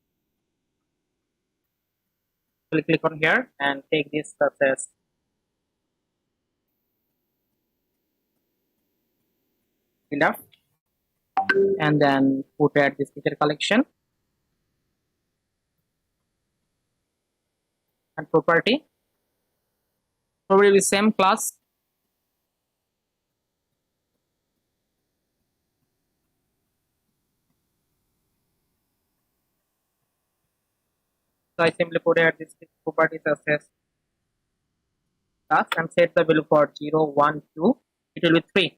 Click on here and take this as build up, and then put at this feature collection and property. Probably the same class. So I simply put at this property as class and set the value for 0, 1, 2. It will be 3.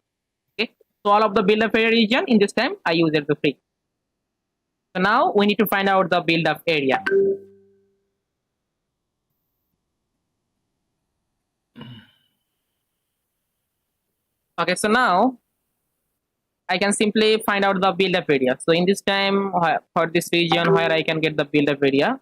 Okay. So all of the build up area region in this time I use it to 3. So now we need to find out the build up area. Okay, so now I can simply find out the build up area. So in this time for this region where I can get the build up area.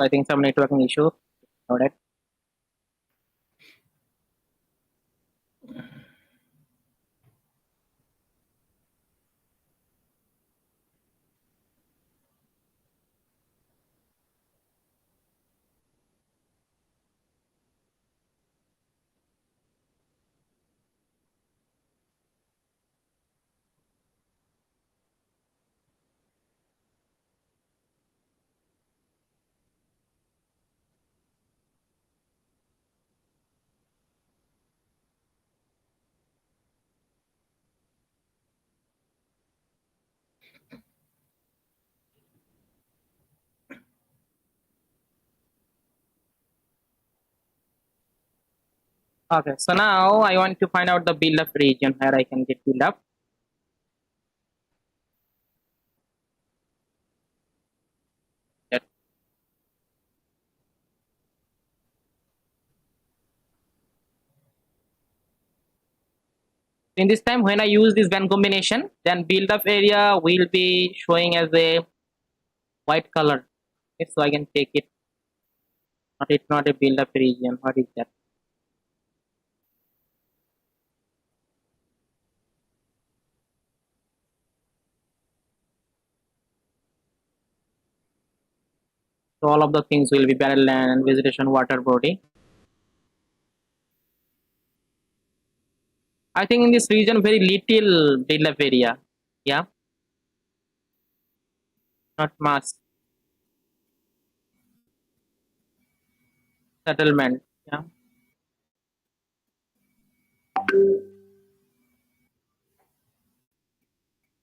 So I think some networking issue. Noted. Okay, so now I want to find out the build up region where I can get build up. In this time, when I use this band combination, then build up area will be showing as a white color. Okay, so I can take it. But it's not a build up region. What is that? So all of the things will be barren land, vegetation, water body. I think in this region very little build up area. Yeah, not much settlement. Yeah.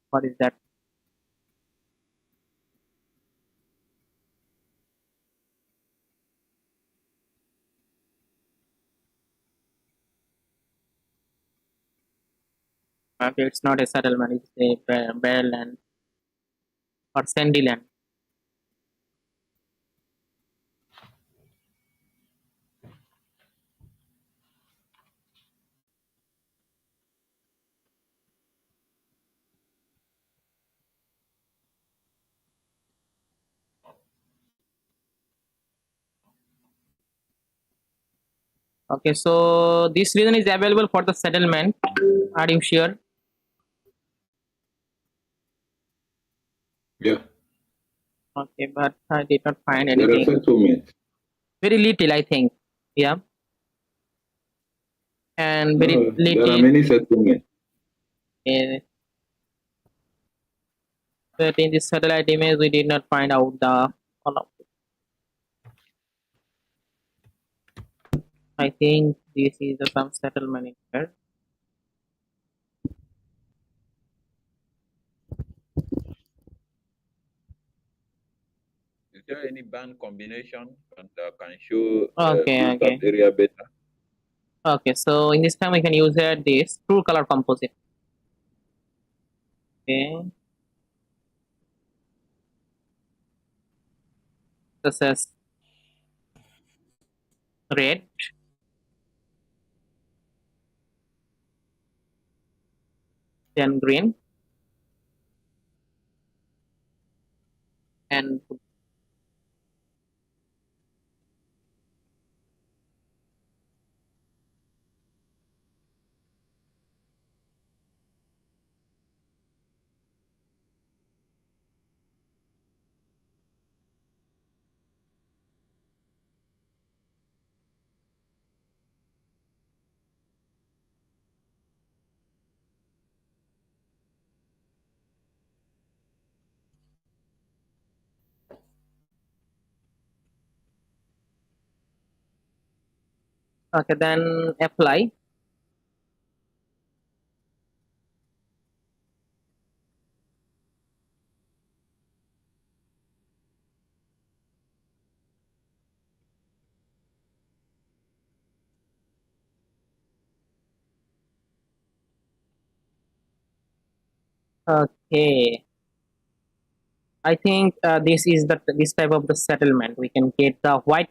What is that? Okay, it's not a settlement. It's a barren land or sandy land. Okay, so this region is available for the settlement. Are you sure? Yeah. Okay, but I did not find There are anything. settlements. Very little, I think. Yeah, and very No, there are little. many settlements. But in this satellite image, we did not find out the all of it. I think this is some settlement in here. Is there any band combination that can show Okay, built okay. up area better? Okay, so in this time we can use here this true color composite. Okay, this is red, then green, and okay, then apply. Okay, I think this is this type of the settlement. We can get the white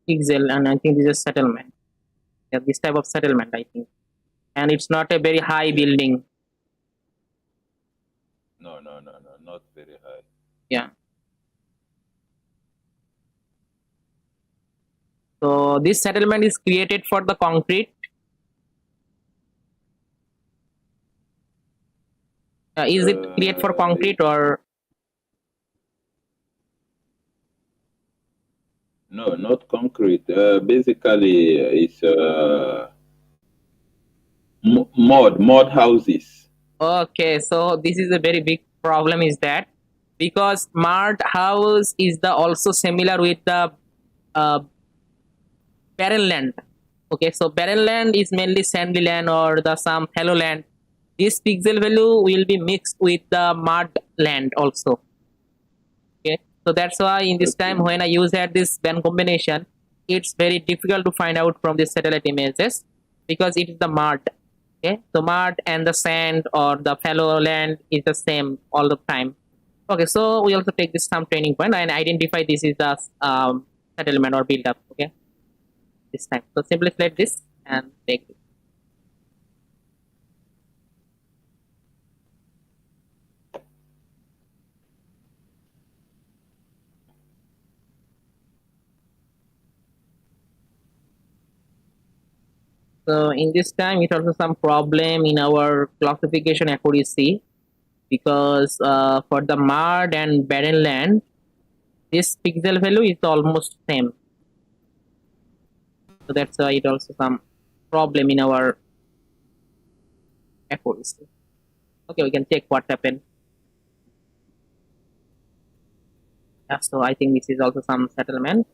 pixel, and I think this is settlement. Yeah, this type of settlement, I think, and it's not a very high building. No, not very high. Yeah. So this settlement is created for the concrete. Is it created for concrete or? No, not concrete. Basically, it's mud houses. Okay, so this is a very big problem is that because mud house is the also similar with the uh, barren land. Okay, so barren land is mainly sandy land or the some fallow land. This pixel value will be mixed with the mud land also. Okay, so that's why in this time when I use at this band combination, it's very difficult to find out from the satellite images because it is the mud. Okay, so mud and the sand or the fallow land is the same all the time. Okay, so we also take this some training point and identify this is the settlement or build up. Okay, this time, so simply select this and take it. So in this time, it also some problem in our classification accuracy, because for the mud and barren land, this pixel value is almost same. So that's why it also some problem in our accuracy. Okay, we can check what happened. Yeah, so I think this is also some settlement.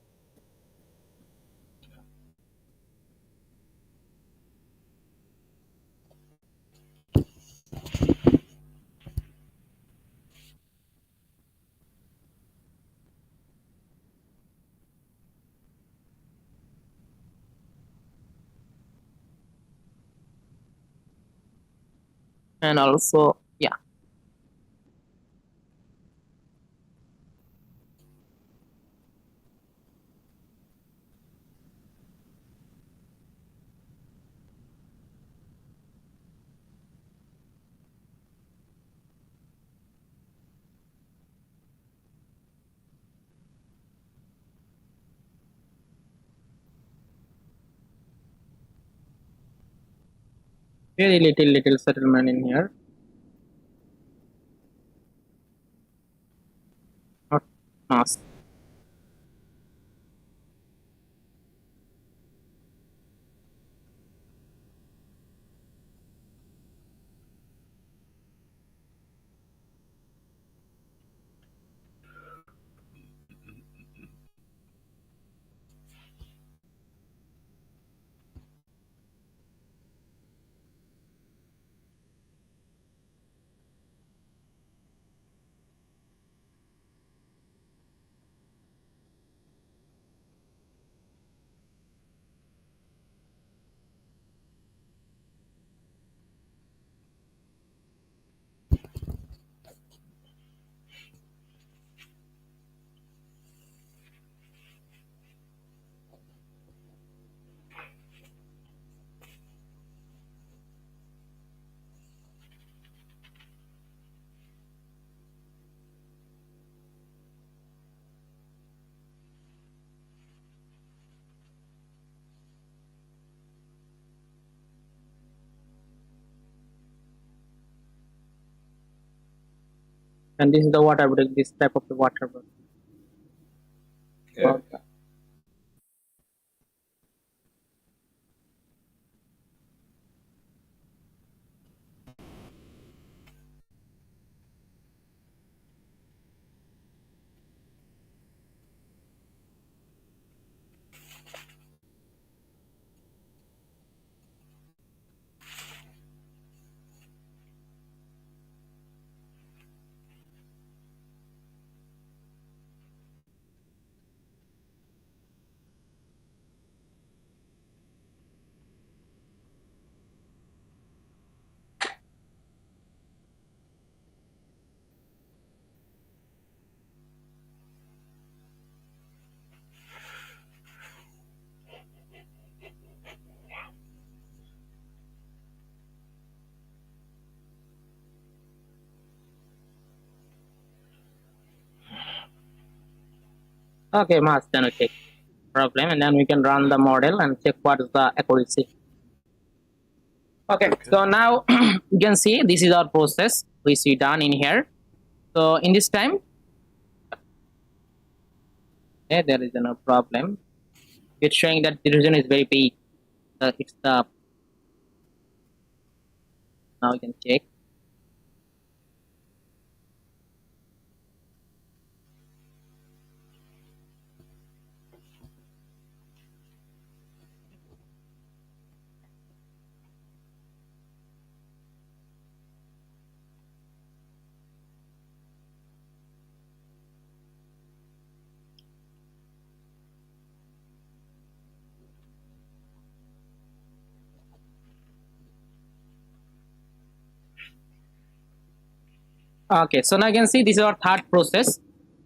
And also, yeah, very little settlement in here, not mass. And this is the water break, this type of the water break. Yeah. Okay. Okay, mass, then okay, problem, and then we can run the model and check what is the accuracy. Okay, so now you can see this is our process which we done in here. So in this time, okay, there is no problem. It's showing that the region is very big. It's the, now you can check. Okay, so now you can see this is our third process.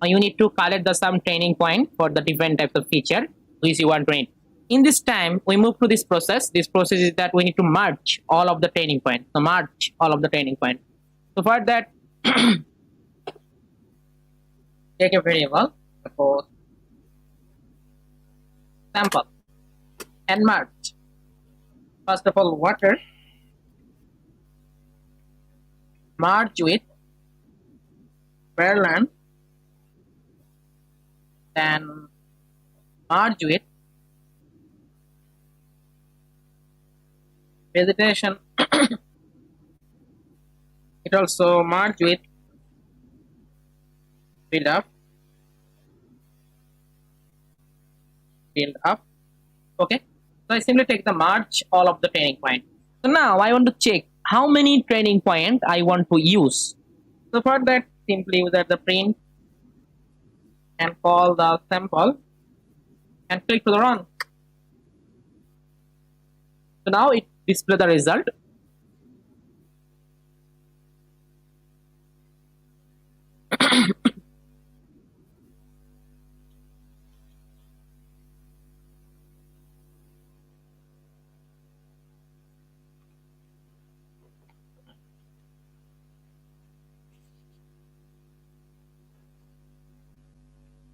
You need to collect the some training point for the different types of feature which you want to train. In this time, we move to this process. This process is that we need to merge all of the training points. So merge all of the training points. So for that, take a variable, suppose sample, and merge. First of all, water, merge with Berlin, then merge with vegetation. It also merge with build up. Okay, so I simply take the merge all of the training point. So now I want to check how many training point I want to use. So for that, simply use at the print and call the sample and click to the run. So now it displays the result.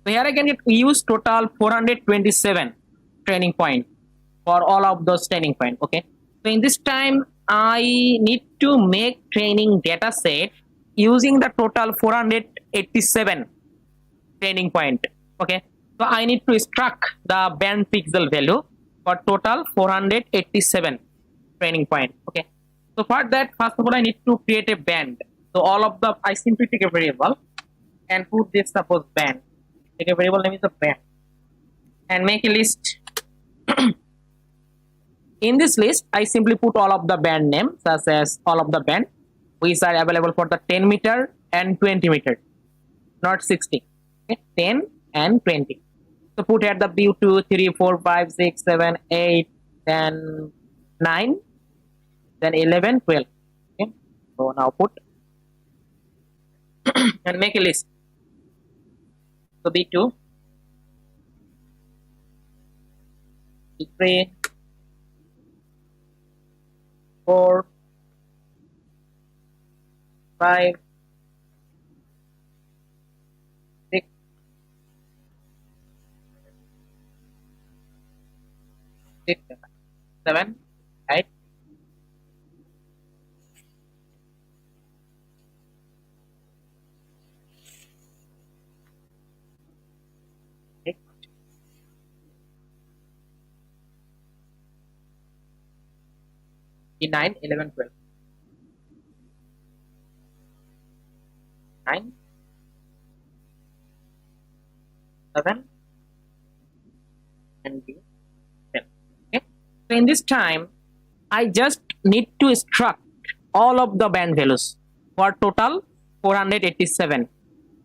So here I can use total 427 training point for all of those training point. Okay, so in this time I need to make training data set using the total 487 training point. Okay, so I need to extract the band pixel value for total 487 training point. Okay, so for that, first of all I need to create a band. So all of the, I simply take a variable and put this suppose band. Take a variable name is the band and make a list. In this list I simply put all of the band names, such as all of the band which are available for the 10 meter and 20 meter, not 60. Okay, 10 and 20. So put at the view 2 3 4 5 6 7 8 then 9 then 11 12. Okay, so now put and make a list. So B2, B3, 4, 5, 6, 7, 8, 9, 11, 12. 9, 7, and 10. Okay. So in this time, I just need to extract all of the band values for total 487.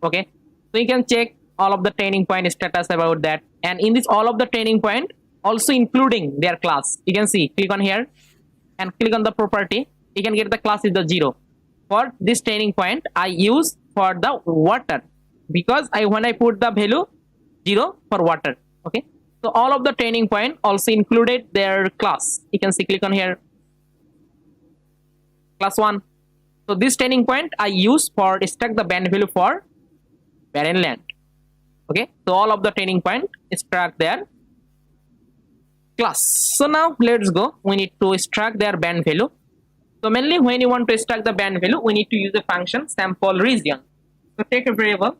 Okay. So you can check all of the training point status about that, and in this all of the training point also including their class. You can see, click on here and click on the property. You can get the class is the 0. For this training point I use for the water, because when I put the value 0 for water. Okay, so all of the training point also included their class. You can see, click on here, class 1. So this training point I use for extract the band value for barren land. Okay, so all of the training point extract their class. So now let's go. We need to extract their band value. So mainly when you want to extract the band value, we need to use the function sample region. So take a variable,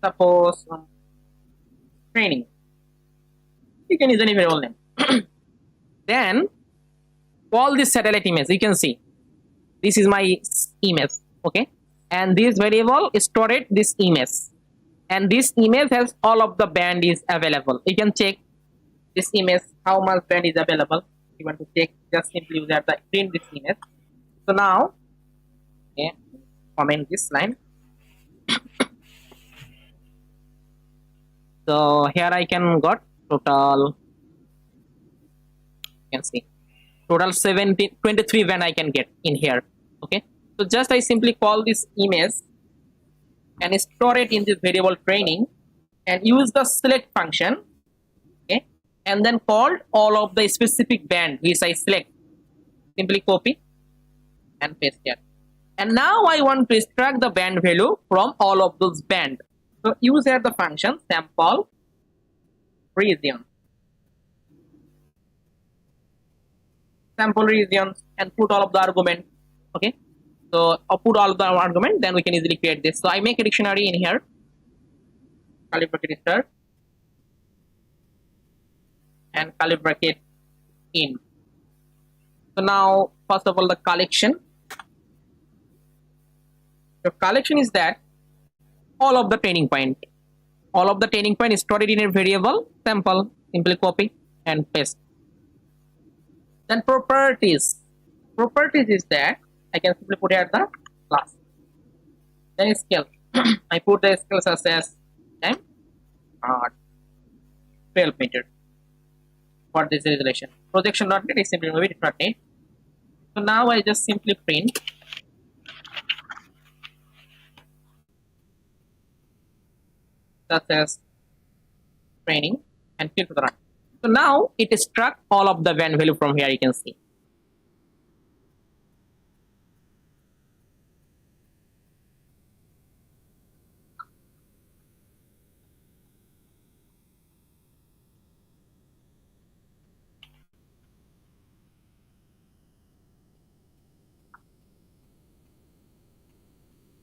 suppose training. You can use any variable name. Then call this satellite image. You can see this is my image. Okay, and this variable stored this image, and this image has all of the band is available. You can check this image how much band is available. If you want to check, just simply use that the print this image. So now, okay, comment this line. So here I can got total. You can see total 23 band I can get in here. Okay, so just I simply call this image and store it in this variable training and use the select function. Okay, and then call all of the specific band which I select. Simply copy and paste here. And now I want to extract the band value from all of those band. So use here the function sample region. sample regions and put all of the argument. Okay, so I'll put all of the argument, then we can easily create this. So I make a dictionary in here, curly bracket start and curly bracket in. So now first of all the collection. The collection is that all of the training point. All of the training point is stored in a variable sample. Simply copy and paste. Then properties. Properties is that I can simply put here the class. Then scale. I put the scale such as 12 meter for this resolution. Projection.net is simply movie.net. So now I just simply print such as training and click to the run. So now it struck all of the value from here, you can see.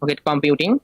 Okay, computing.